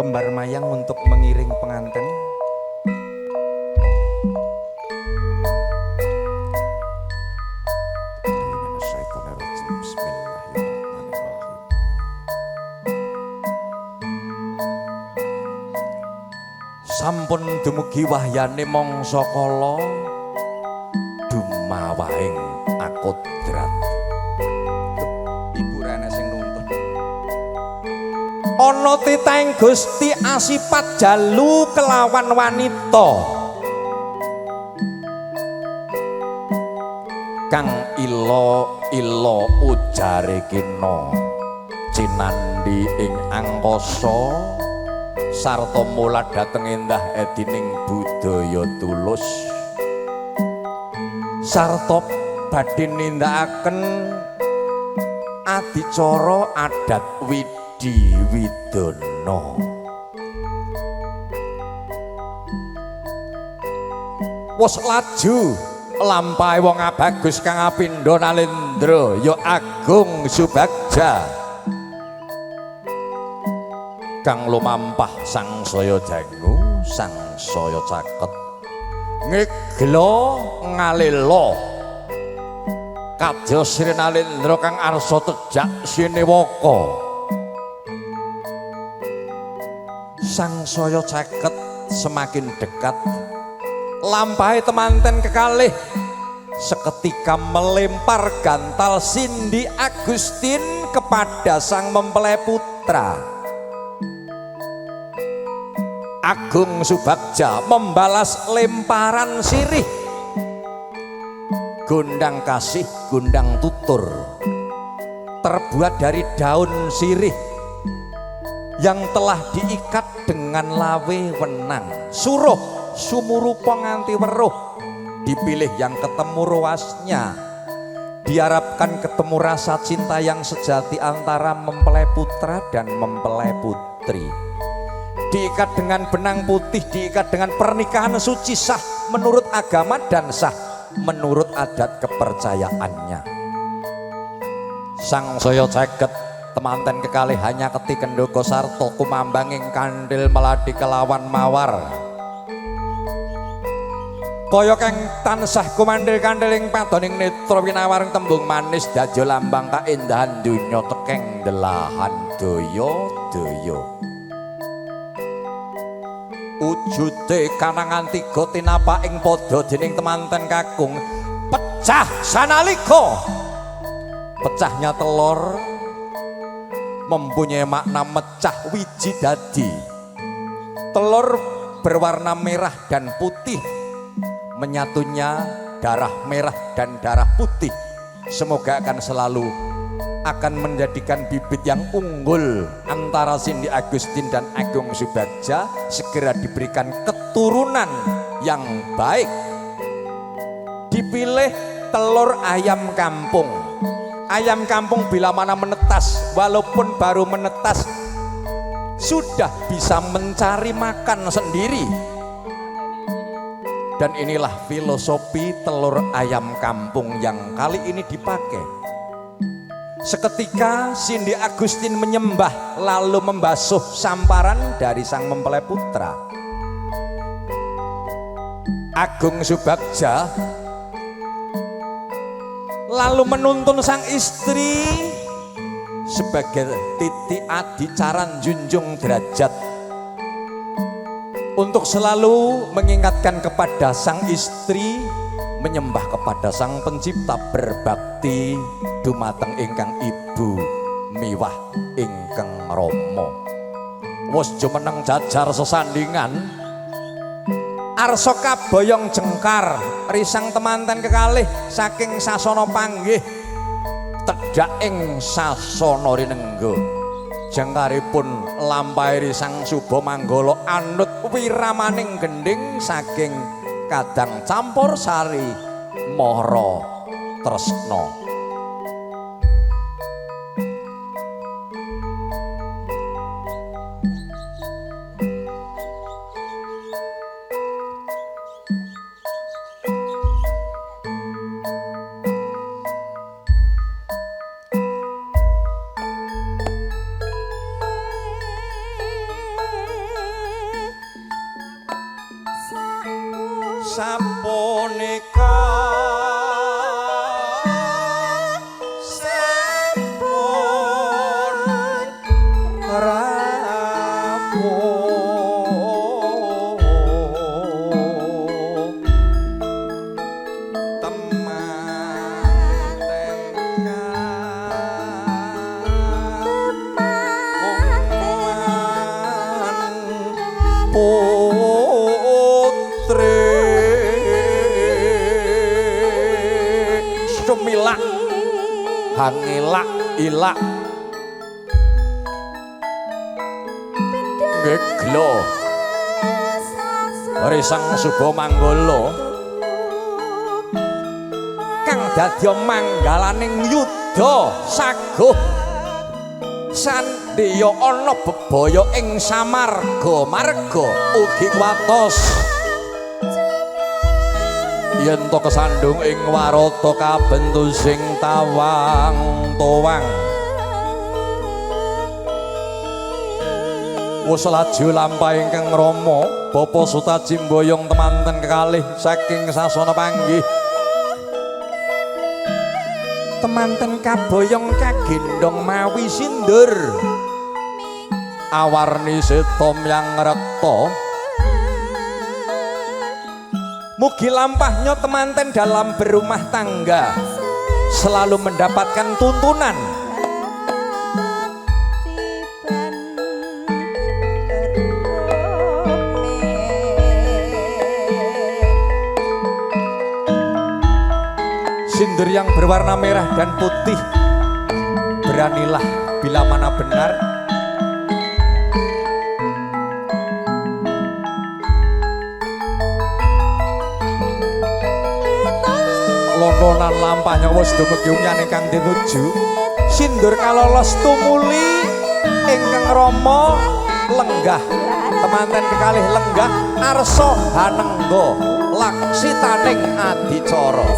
Kembar mayang untuk mengiring pengantin. Sampun dumugi wahyane mangsa kala dumawahing akodrat. Ibu rene sing nuntun. Ana titahing Gusti asipat jalu kelawan wanita kang ila ujare kina cinandhi ing angkasa sarta mula dhateng endah edining budaya tulus sarta badhe nindakaken adicara adat Widodana. Wes laju lampahe wong abagus kang apindha Nalendra ya Agung Subagja kang lumampah sangsaya jangu sangsaya caket ngegla ngalela kadya Sri Nalendra kang arsa tejak sinewaka sangsaya caket semakin dekat lampahe temanten kekalih seketika melempar gantal Cindy Agustin kepada sang mempelai putra. Agung Subagja membalas lemparan sirih. Gondang kasih, gondang tutur, terbuat dari daun sirih yang telah diikat dengan lawe wenang. Suruh sumurupa nganti weruh, dipilih yang ketemu ruasnya. Diharapkan ketemu rasa cinta yang sejati antara mempelai putra dan mempelai putri. Diikat dengan benang putih, diikat dengan pernikahan suci sah menurut agama dan sah menurut adat kepercayaannya. Sang saya caket temanten kekalih hanya ketiken ndoko sarta kumambanging kandil meladi kelawan mawar. Kaya kang tansah kumandil kandiling padoning netra winawaring tembung manis dadya lambang kaendahan donya tekeng delahan daya-daya. Wujude kanangan tiga tinapaking padha dening temanten kakung pecah sanalika. Pecahnya telur mempunyai makna mecah wiji dadi. Telur berwarna merah dan putih, menyatunya darah merah dan darah putih. Semoga akan selalu akan menjadikan bibit yang unggul antara Cindy Agustin dan Agung Subagja, segera diberikan keturunan yang baik. Dipilih telur ayam kampung. Ayam kampung bila mana menetas, walaupun baru menetas sudah bisa mencari makan sendiri. Dan inilah filosofi telur ayam kampung yang kali ini dipakai. Seketika Cindy Agustin menyembah lalu membasuh samparan dari sang mempelai putra. Agung Subagja lalu menuntun sang istri sebagai titik adicaran junjung derajat untuk selalu mengingatkan kepada sang istri menyembah kepada sang pencipta, berbakti dumateng ingkang ibu miwah ingkang rama. Wis jumeneng jajar sesandingan arsa kaboyong jengkar risang temanten kekalih saking sasana panggih tedhak ing sasana rinengga. Jengkaripun lampahi risang suba manggala anut wiramaning gending saking kadang campur sari mara tresna. Sapunika sampun rapuh temanten putri Sumilak hangilak ilak geglo risang suba manggala kang dadya manggalaning yudha saguh sandya ana bebaya ing samarga marga ugi watos yen to kesandung ing warata kabentu sing tawang-towang. Wus laju lampah ingkang rama Bapa Sutaji mboyong temanten kekalih saking sasana panggih. Temanten kaboyong kagendhong mawi sindur awarni setom yang rekta. Mugi lampahnya temanten dalam berumah tangga selalu mendapatkan tuntunan. Sindur yang berwarna merah dan putih, beranilah bila mana benar. Lononan lampahnya wis dumugi ingkang tinuju. Sindur kalolos tumuli ingkang rama lenggah. Temanten kekalih lenggah arsa hanengga laksitaning adicara.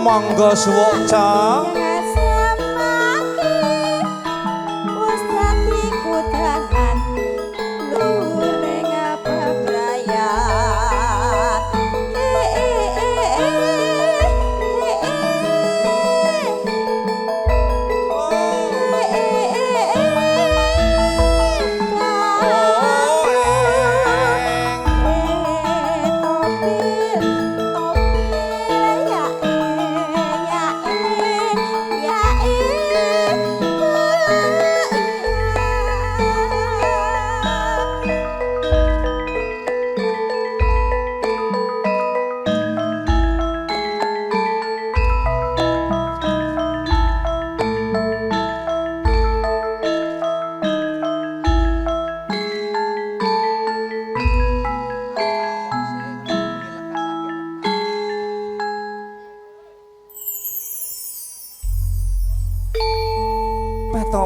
Monggo suwaca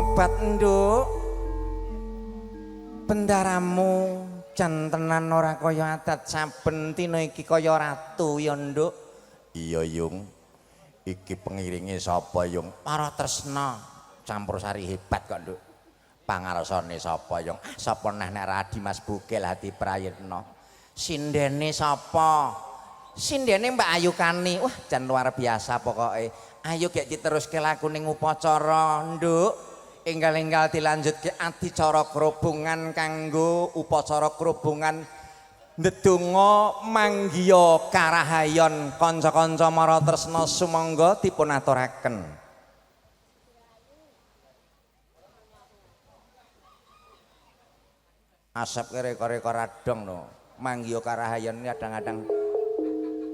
tobat nduk. Bendaramu jantenan ora kaya adat saben dina iki kaya ratu ya nduk. Iya Yung. Iki pengiringe sapa Yung? Para Tresna campur sari hebat kok nduk. Pangarsane sapa Yung? Sapa neh nek Radi Mas Bukil Hati Prayitna. Sindene sapa? Sindene Mbak Ayu Kani. Wah, jan luar biasa pokoke. Ayo gek diteruske laku ning upacara, Nduk. Enggal-enggal dilanjutke adicara kerubungan kanggo upacara kerubungan ndedonga manggiya karahayon kanca-kanca Mara Tresna sumangga dipun aturaken. Asep reka-reka radong no. Manggiya karahayon kadang-kadang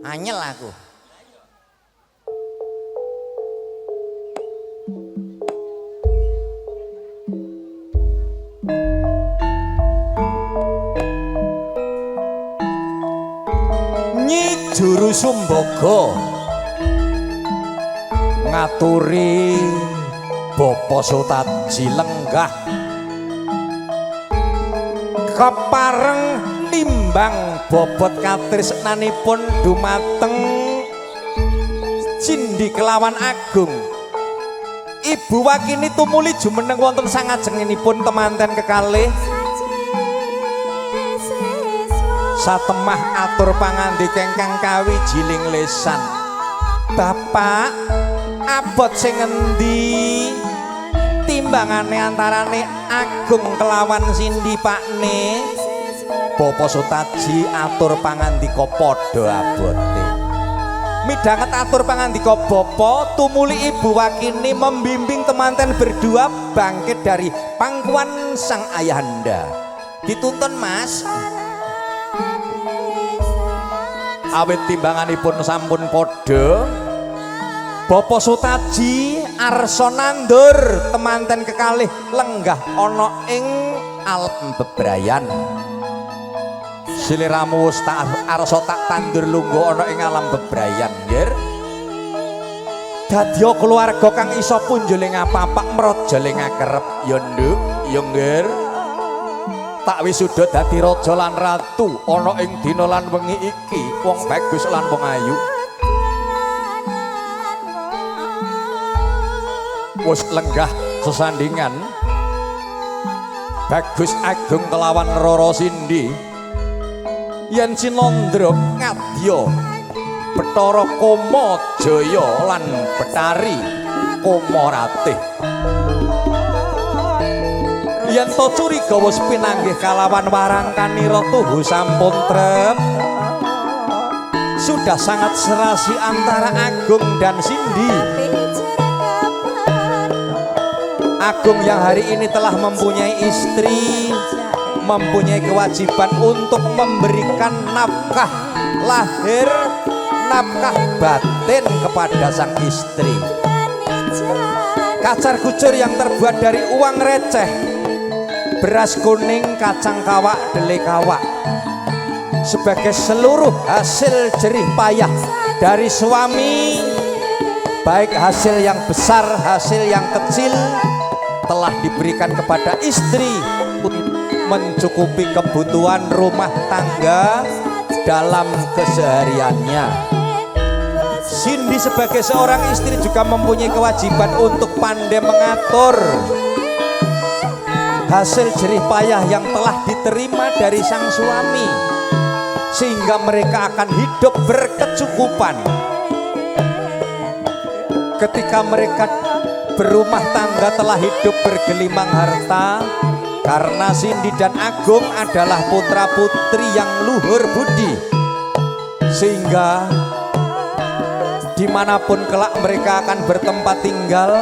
anyel aku. Nyi Juru Sumbaga ngaturi Bapa Sutaji lenggah kepareng nimbang bobot katresnanipun dumateng Cindhi kelawan Agung. Ibu Wakini tumuli jumeneng wonten sangajengenipun temanten kekalih satemah atur pangandika ingkang kawijiling lesan. Bapak abot sing endi timbangane antarane Agung kelawan Sindhi Pakne? Bapa Sutaji atur pangandika padha abote. Midhanget atur pangandika Bapa, tumuli Ibu Wakini membimbing temanten berdua bangkit dari pangkuan sang ayahanda. Dituntun Mas. Awit timbanganipun sampun padha, Bapa Sutaji arsa nandur temanten kekalih lenggah ana ing alam bebrayan. Siliramu wis tak arsa tak tandur lungguh ana ing alam bebrayan, nggih. Dadya keluarga kang isa punjuling apa-apa mrajaling akerep ya nduk, ya nggih. Tak wisuda dadi raja lan ratu ana ing dina lan wengi iki wong bagus lan wong ayu. Wis lenggah sesandingan Bagus Agung kelawan Rara Sindhi yen Cinandra ngadya Bathara Koma Jaya lan Betari Koma Ratih. Yen to curiga wis pinanggih kalawan warangkanira tuhu sampun trep. Sudah sangat serasi antara Agung dan Sindhi. Agung yang hari ini telah mempunyai istri, mempunyai kewajiban untuk memberikan nafkah lahir, nafkah batin kepada sang istri. Kacar kucur yang terbuat dari uang receh, beras kuning, kacang kawak, dele kawak, sebagai seluruh hasil jerih payah dari suami, baik hasil yang besar, hasil yang kecil, telah diberikan kepada istri untuk mencukupi kebutuhan rumah tangga dalam kesehariannya. Sindhi sebagai seorang istri juga mempunyai kewajiban untuk pandai mengatur hasil jerih payah yang telah diterima dari sang suami, sehingga mereka akan hidup berkecukupan. Ketika mereka berumah tangga telah hidup bergelimang harta, karena Sindhi dan Agung adalah putra putri yang luhur budi, sehingga dimanapun kelak mereka akan bertempat tinggal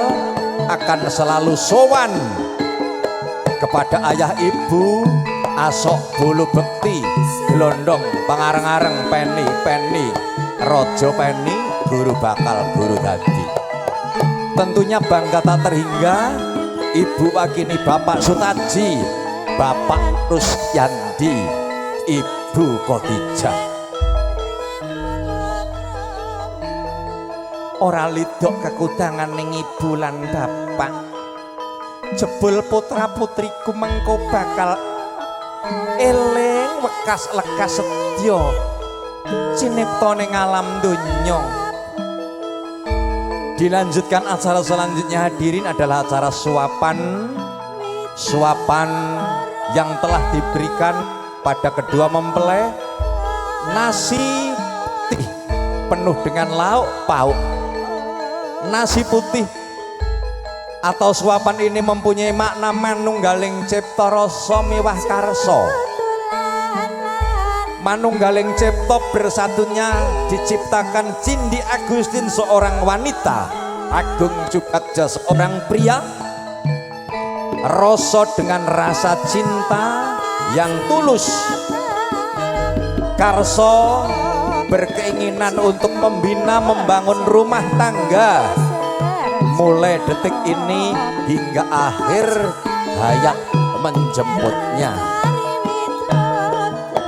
akan selalu sowan kepada ayah ibu, asok bulu bekti, gelondong, pangareng-areng, peni, rojo peni, guru bakal, guru dadi. Tentunya bangga tak terhingga Ibu Wakini Bapak Sutaji, Bapak Rusyandi, Ibu Khadijah. Ora lidok kekudangan ning ibu lan bapak. jebul putra putriku mengko bakal eling wekas lekas setya cinipta ning alam donya. Dilanjutkan acara selanjutnya hadirin adalah acara suapan yang telah diberikan pada kedua mempelai. Nasi putih penuh dengan lauk pauk. Nasi putih atau suapan ini mempunyai makna manunggaling cipta rasa miwah karsa. Manunggaling cipta bersatunya diciptakan Cindy Agustin seorang wanita, Agung Jugakja seorang pria. Rasa dengan rasa cinta yang tulus. Karso berkeinginan untuk membina membangun rumah tangga mulai detik ini hingga akhir hayat menjemputnya.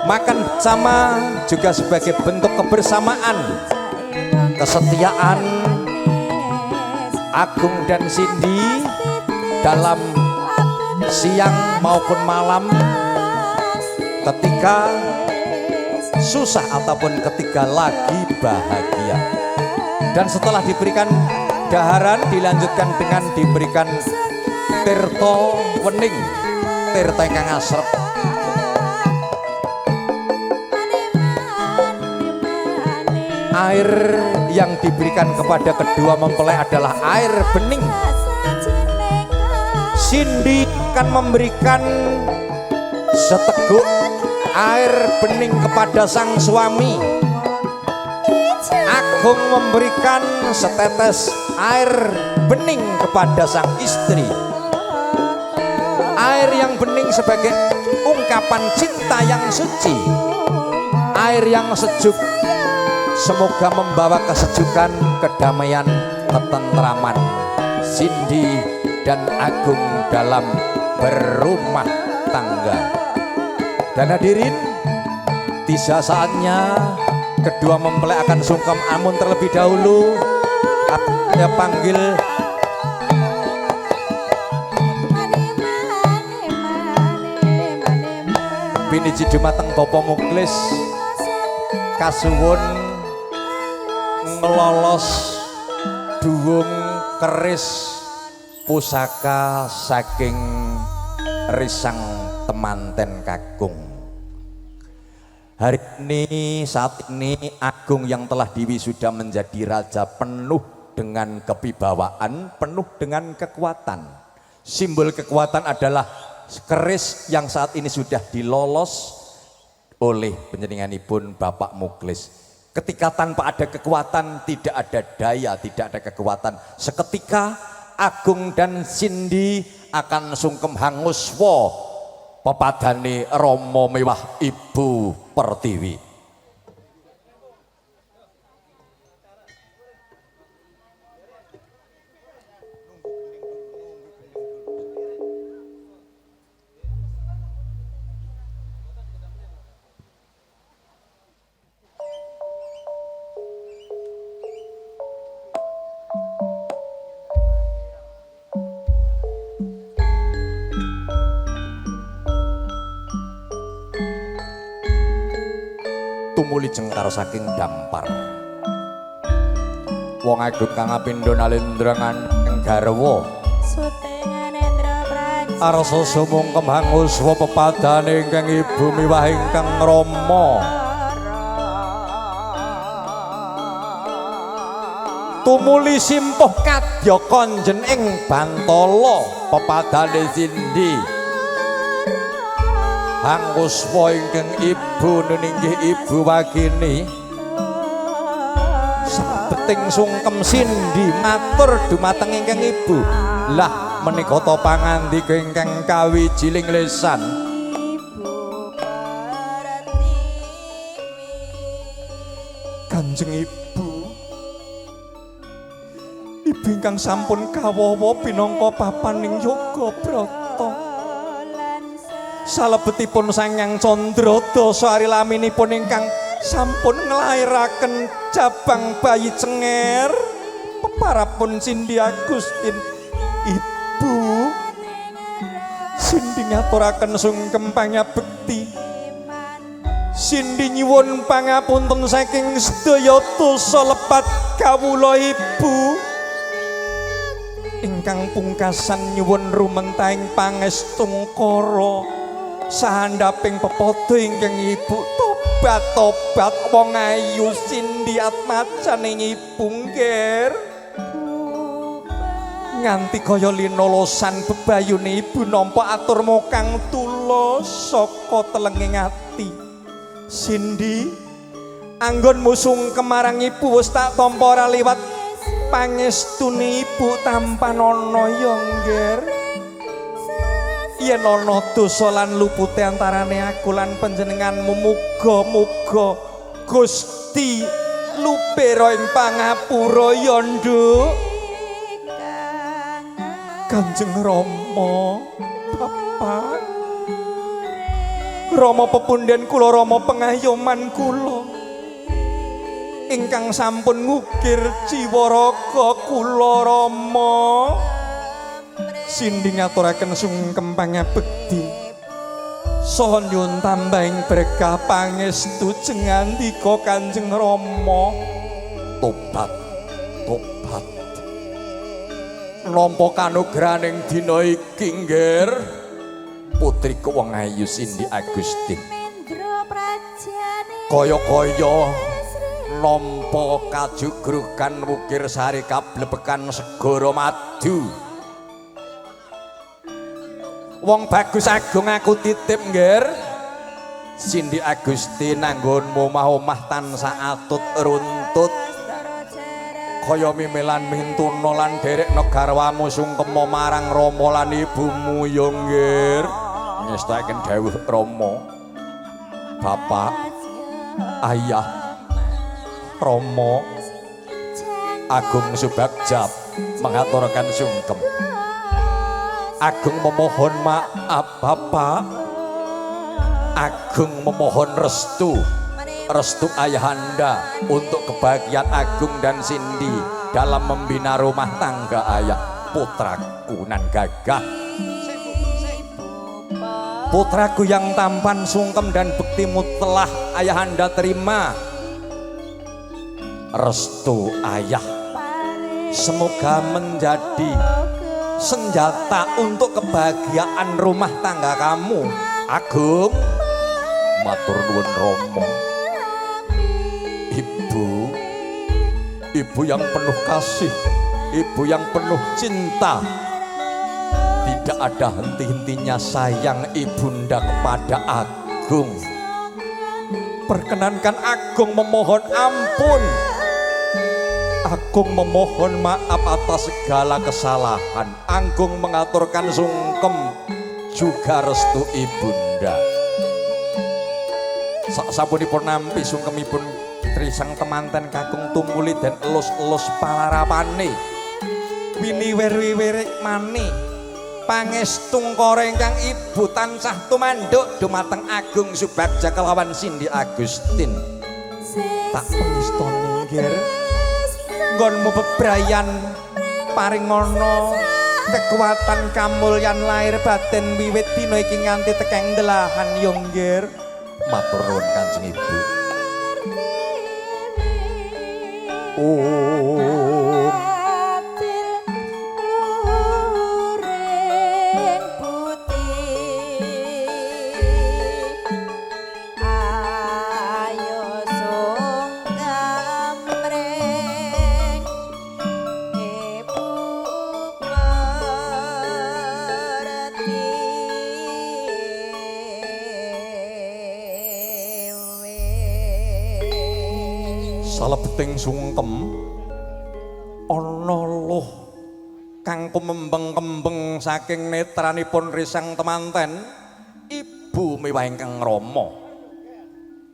Makan bersama juga sebagai bentuk kebersamaan, kesetiaan Agung dan Cindy dalam siang maupun malam, ketika susah ataupun ketika lagi bahagia. Dan setelah diberikan daharan dilanjutkan dengan diberikan tirta wening, tirta ingkang asrep. Air yang diberikan kepada kedua mempelai adalah air bening. Cindy akan memberikan seteguk air bening kepada sang suami. Agung memberikan setetes air bening kepada sang istri. Air yang bening sebagai ungkapan cinta yang suci. Air yang sejuk semoga membawa kesejukan, kedamaian, ketentraman Cindy dan Agung dalam berumah tangga. Dan hadirin, tiba saatnya kedua mempelai akan sungkem amun terlebih dahulu. Saya panggil Biniji dumateng Bapak Muklis kasuwun ngelolos duwung keris pusaka saking risang temanten kakung. Hari ini, saat ini Agung yang telah diwisuda menjadi raja penuh dengan kewibawaan, penuh dengan kekuatan. Simbol kekuatan adalah keris yang saat ini sudah dilolos oleh panjenenganipun Bapak Muklis. Ketika tanpa ada kekuatan, tidak ada daya, tidak ada kekuatan. Seketika Agung dan Cindy akan sungkem hanguswa pepadane Rama miwah Ibu Pertiwi. Tumuli jengkar saking dampar wong Agung kang apindho nalendra ngandheng garwa arsa sumungkem hanguswa pepadane ingkang ibu miwah ingkang Rama. Tumuli simpuh kadya konjen ing Bantala pepadane Cindy hanguswa ingkang ibu ninggih ibu wagini. Sabeting sungkem Cindy matur dumateng ingkang ibu, lah menika ta pangandika ingkang kawijiling lesan. Kanjeng ibu, ibu ingkang sampun kawawa pinangka papaning yoga brata. Salebetipun Sanghyang Candradasa ari laminipun ingkang sampun nglairaken jabang bayi cenger peparapun Cindy Agustin. Ibu nyaturaken sungkem pangabekti. Sindi nyuwun pangapunten saking sedaya dosa lepat kawula Ibu. Ingkang pungkasan nyuwun rumentahing pangestungkara sahandaping pepodo ingkang Ibu tobat wong ayu Sindi atmajane Ibu nggih. Nganti kaya linolosan bebayune Ibu nampa aturmu kang tulus saka telenging ati. Sindi anggonmu sungkem marang Ibu wis tak tampa ora liwat pangestune Ibu tampan ana ya nggih. Yen ana dosa lan lupute antarane aku lan panjenenganmu muga-muga Gusti lupera ing pangapura ya Nduk. Kanjeng Rama, Bapak Rama pepunden kula, Rama pengayoman kula ingkang sampun ngukir jiwa raga kula Rama. Sindi ngaturaken sungkem pangabekti saha nyuwun tambahing berkah pangestu jengandika Kanjeng Rama. Tobat nampa kanugrahaning dina iki nggih putri wong ayu Sindi Agustin kaya-kaya nampa kajugrukan wukir sari kablebekan segara madu. Wong bagus agung aku titip nggih Sindi Agustin anggonmu omah-omah tansah atut runtut kaya mimelan mintuna lan derek negarwamu sungkema marang Rama lan ibumu ya nggih. Ngestaken dawuh Rama. Bapak, Ayah, Rama, Agung Subagja mengaturkan sungkem. Agung memohon maaf Bapak. Agung memohon restu ayahanda untuk kebahagiaan Agung dan Sindi dalam membina rumah tangga ayah putraku nan gagah. Putraku yang tampan, sungkem dan bektimu telah ayahanda terima. Restu ayah semoga menjadi senjata untuk kebahagiaan rumah tangga kamu. Agung, matur nuwun Rama. Ibu yang penuh kasih, ibu yang penuh cinta. Tidak ada henti-hentinya sayang ibunda kepada Agung. Perkenankan Agung memohon ampun. Agung memohon maaf atas segala kesalahan. Agung mengaturkan sungkem juga restu ibunda. Sasampunipun nampi sungkemipun trisang temanten kakung tumuli dan elus-elus palarapane winiwer-wiwirik mani pangestung korengkang ibu tansah tumanduk dumateng Agung Subagja kelawan Sindi Agustin. Tak pengistoni nggih nggonmu bebrayan paringono kekuatan kamulyan lahir batin wiwit dina iki nganti tekeng delahan yo nggih. Matur nuwun Kanjeng Ibu. Salebeting sungkem ana loh kang kumembeng-kembeng saking netranipun risang temanten ibu miwah ingkang Rama.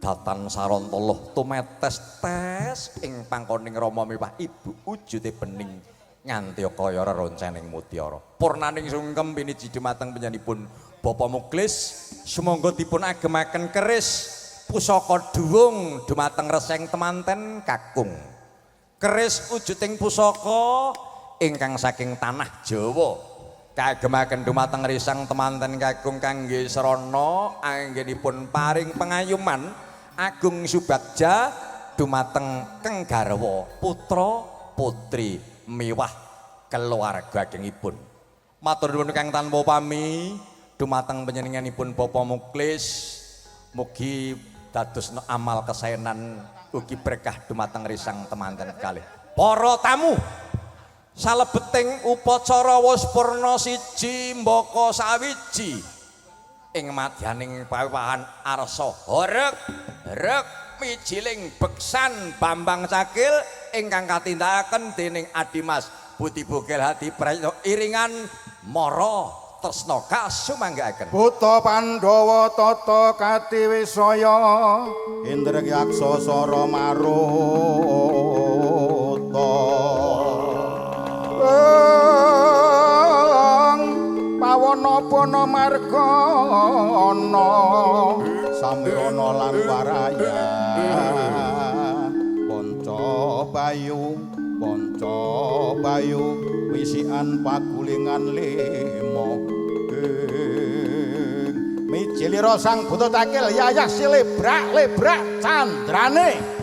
Datan saranta loh tumetes-tes ing pangkoning Rama miwah ibu wujude bening nganti kaya reroncening mutiara. Purnaning sungkem piniji dumateng panjenenganipun Bapak Muklis sumangga dipun agemaken keris pusaka duwung dumateng reseng temanten kakung. Keris wujuding pusaka ingkang saking tanah Jawa kagemaken dumateng risang temanten kakung kangge srana anggenipun paring pengayuman Agung Subagja dumateng keng garwa putra putri miwah keluarga gengipun. Matur nuwun kang tanpa pami dumateng panjenenganipun Bapak Muklis, mugi dados amal kesaenan ugi berkah dumateng risang temanten kalih. Para tamu salebeting upacara wis purna siji mbaka sawiji ing madyaning pawiwahan arsa rek mijiling beksan Bambang Cakil ingkang katindakaken dening Adimas Budi Bugel Hadi Prayitno iringan Mara Tresna kasumanggaaken. Buta Pandhawa tata katiwisaya Indrayaksa Sara Maruta pawana-pana margana samirana lan waraya Panca Bayu wisikan pagulingan lima mijilira sang Buta Cakil yayah silebrak candrane.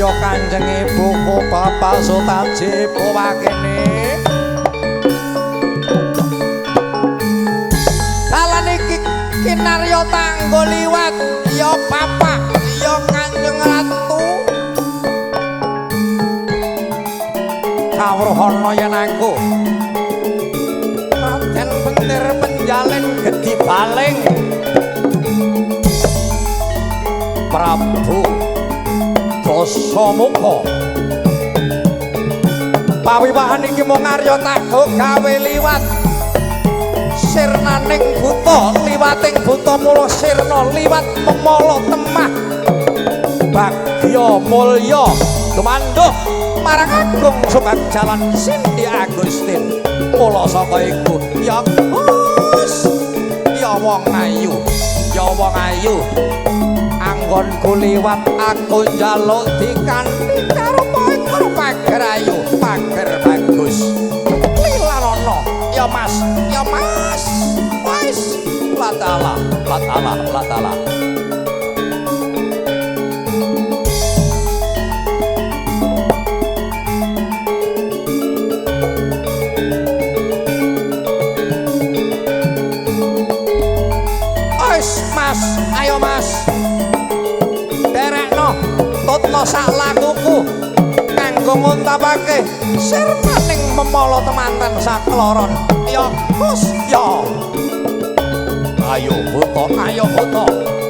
Kanjeng ibuku Bapak Sutaji Powakene dalan iki kinarya tanggo liwat ya Bapak ya Kanjeng Ratu kawruhana yen aku Raden Pentir Penjalin Gedi Baling Prabu Dasamuka pawiwahan iki mung arya tago gawe liwat sirnaning buta liwating buta mula sirna liwat memala temah bagya mulya tumanduh marang Agung Subagjalan Sindi Agustin mula saka iku ya wong ayu anggonku liwat aku njaluk dikanthi karo pager ayu pager bagus lilanono ya mas wis latala ayo mas derekno tutno sak lakuku kanggo nguntapake sirnaning memala temanten sakloron ya Gus ya ayo buta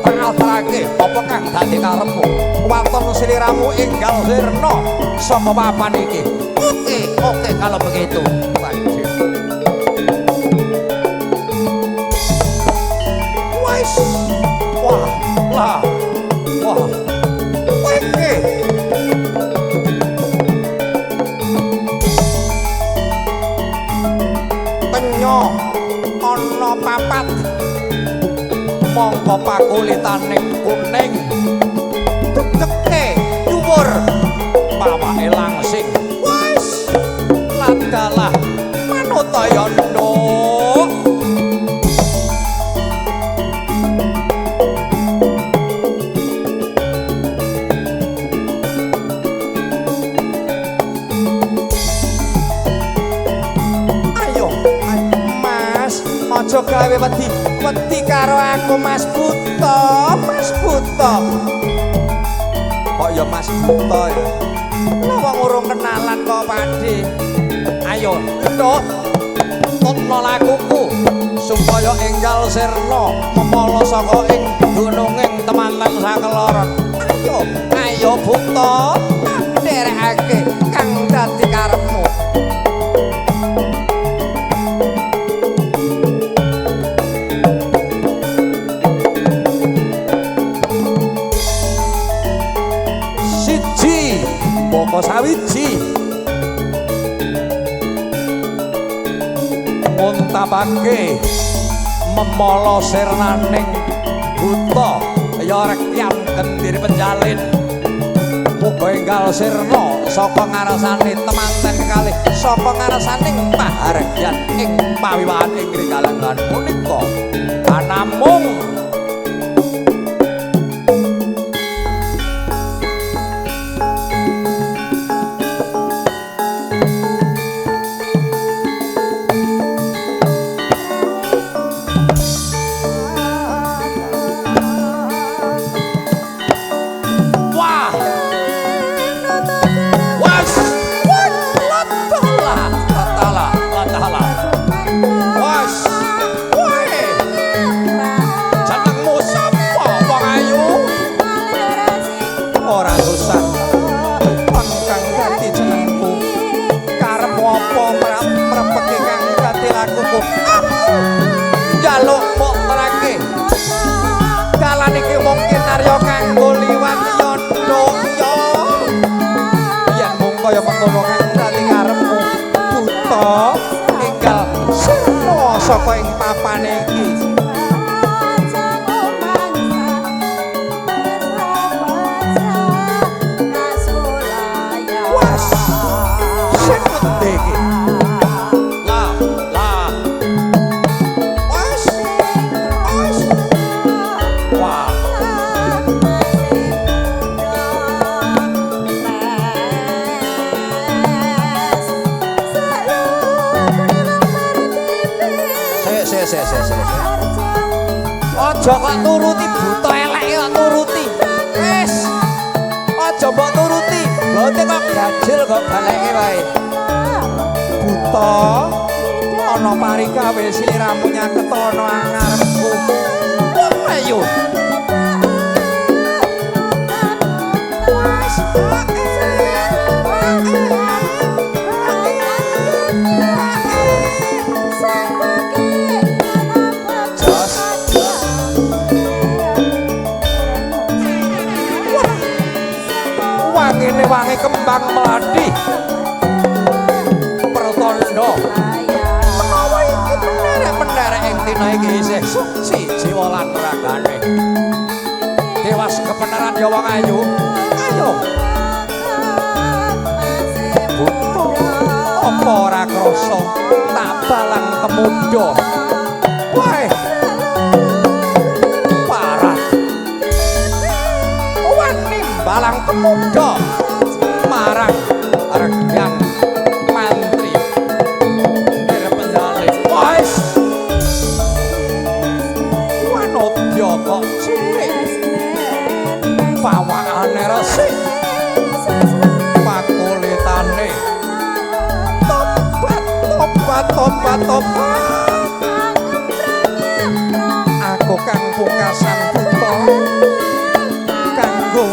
pangatrake apa kang dadi karepmu waton sliramu enggal sirna saka papan iki oke kalau begitu wajib wis wah weke penyo ana papat mongko pakulitaning kuning degeke dhuwur pawake langsing wis ladalah manut ya nduk aja gawe wedi karo aku Mas Buto, Mas Buto. Kok ya Mas Buto ya. Lah wong urung kenalan kok Pakde. Ayo, Nduk. Tutno lakuku supaya enggal sirna memala saka ing gununging temanten sakeloron. Ayo, ayo Buto, nderekake kang dadi karepmu. Siji, Boko sawiji. Muntabake memala sirnaning buta ya rekyan kendiri penjalin muga enggal sirna saka ngarsane temanten kalih saka ngarsaning pahargyan ing pawiwahan ing rikalangan punika anamung jaluk mok terake dalan iki mungkin arya kanggo liwat yondo yen mung kaya mengkono kang dadi karepmu buta enggal sirna saka ing papane iki was sing ngendi iki aja kok turuti buta elek kok turuti wis aja mbok turuti bote kok gajil kok baleke wae buta ana parikawe sliramu nyaket ana ngarepku ayo ini wangi kembang melati pertondo menawa iki menderek ing dina iki isih siji wolan ragane dewas kebenaran ya wong ayu ayo butuh apa ora krasa tak balang kemudo wae parah wani balang kemudo marang regyan mantri dari penjalin wais wanodya kok cilik pawakane resik pakulitane tobat aku kang pungkasan buta kanggo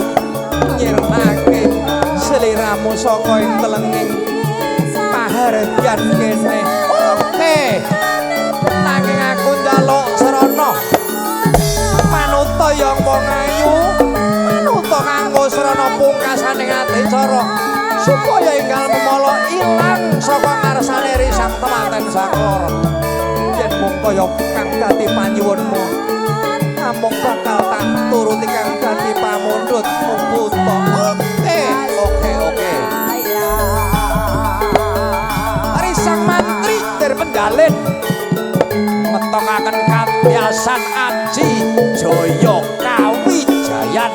nyirnake seliramu saka ing telenging pahargyan kene oke nanging aku njaluk srana manuta yang wong ayu manuta nganggo srana pungkasaning ati cara supaya enggal memala ilang saka ngarsane risang temanten sakloro yen mung kaya kang dadi panyuwunmu namung bakal tak turuti kang dadi pamundhutmu buta oke risang mantri dari pendalin ngetokaken kadyasan aji jaya kawijayan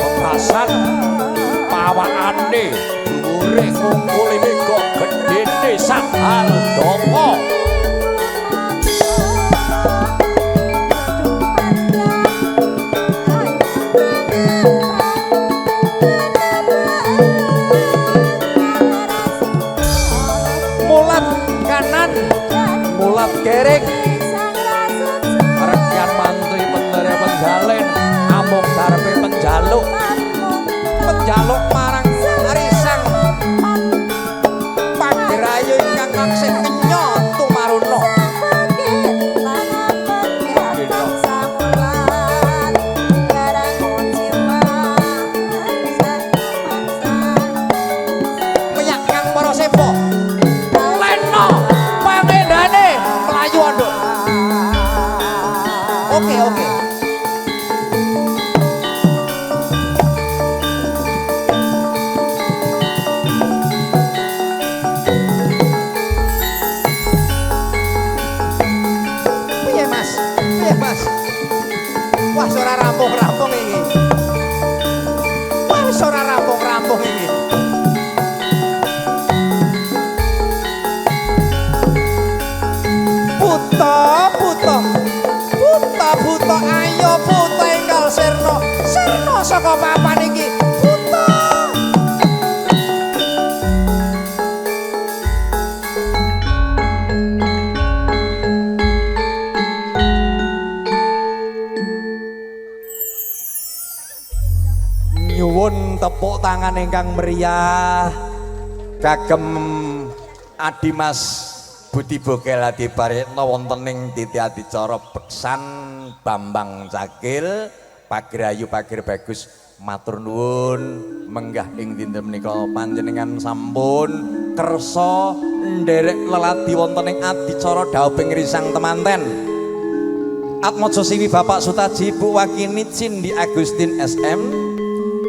bebasan pawakane dhuwure ngungkuli mega gedene sak hardapa rampung ini. Buta ayo buta enggal sirna saka papan iki buta. Nyuwun tepuk tangan ingkang meriah kagem Adimas Budi Bokel Adibaretno wonten ing titi adicara beksan Bambang Cakil Pagrayu Pagir Bagus matur nuwun menggah ing dinten menika panjenengan sampun kersa nderek leladi wonten ing adicara Dauping Risang Temanten Atmaja Siwi Bapak Sutaji Ibu Wakini Cindi Agustin SM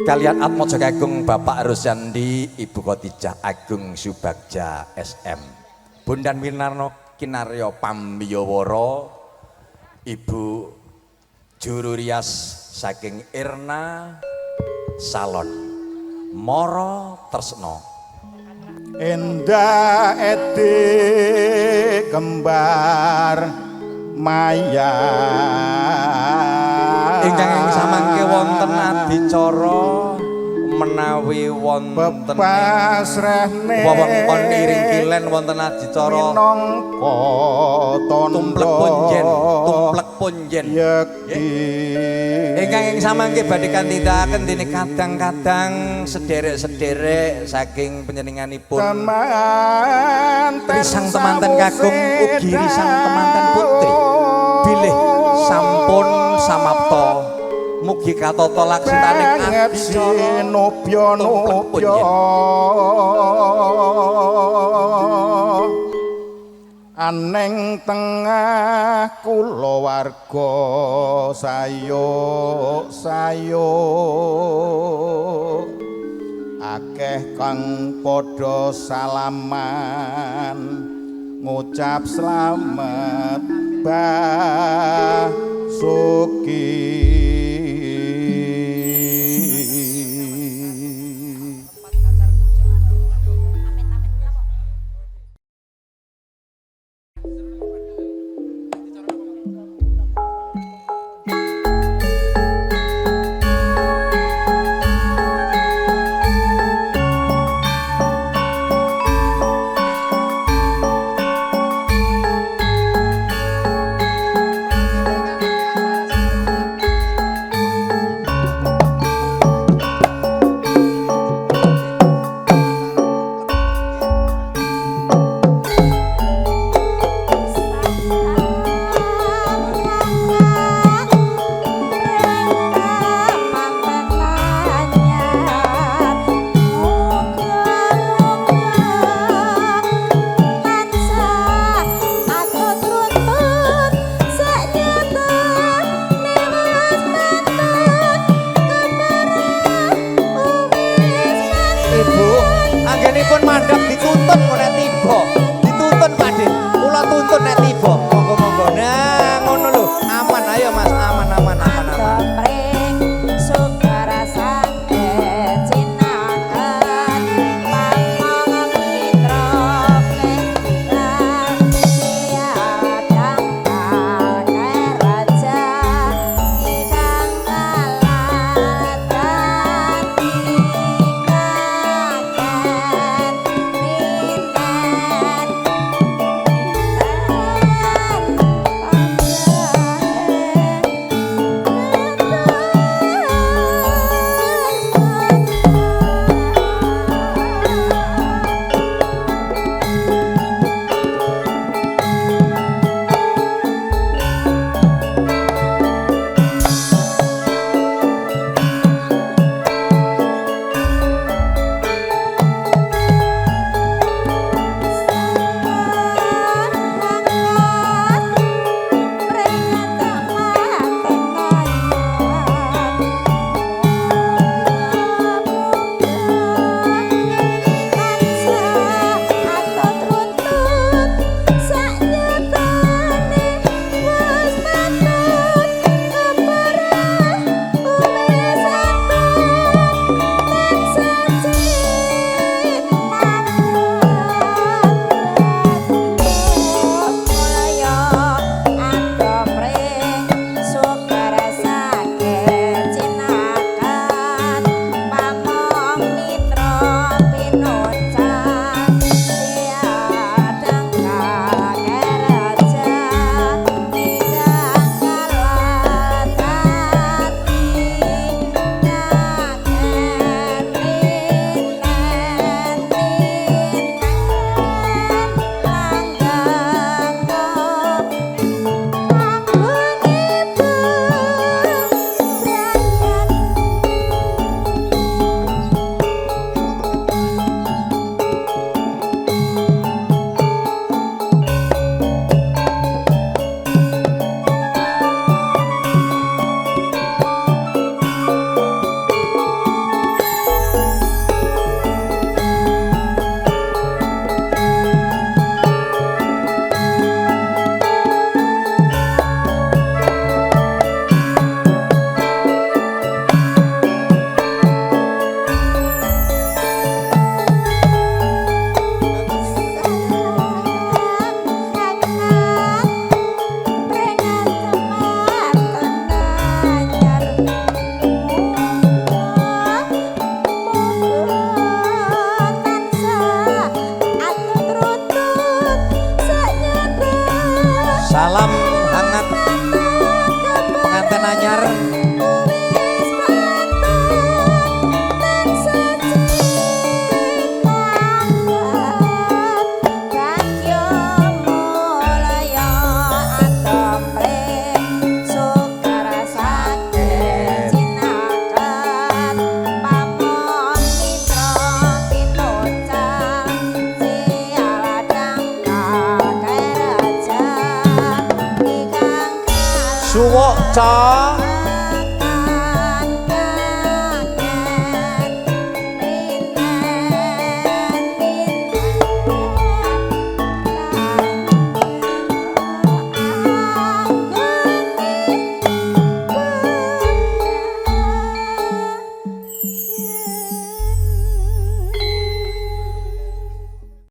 kalian Atmaja Kagung Bapak Rusyandi Ibu Khotijah Agung Subagja SM Bondan Winarno Kinaryo Pambiyawara Ibu Juru Rias saking Irna Salon Moro Tresno Endah edik kembar Maya ingkang samangke wonten adicara menawi wonten pasrahne wewengkon iring kilen wonten adicara minangka tumplek ponjen ingkang samangke badhe kandhitaken dene kadang-kadang sederek-sederek saking panjenenganipun Risang Temanten Kakung ugi Risang Temanten Putri bilih sampun samapta mugi katata laksananing adicara nopya aneng tengah kulawarga sayo akeh kang padha salaman ngucap slamet Basuki Cok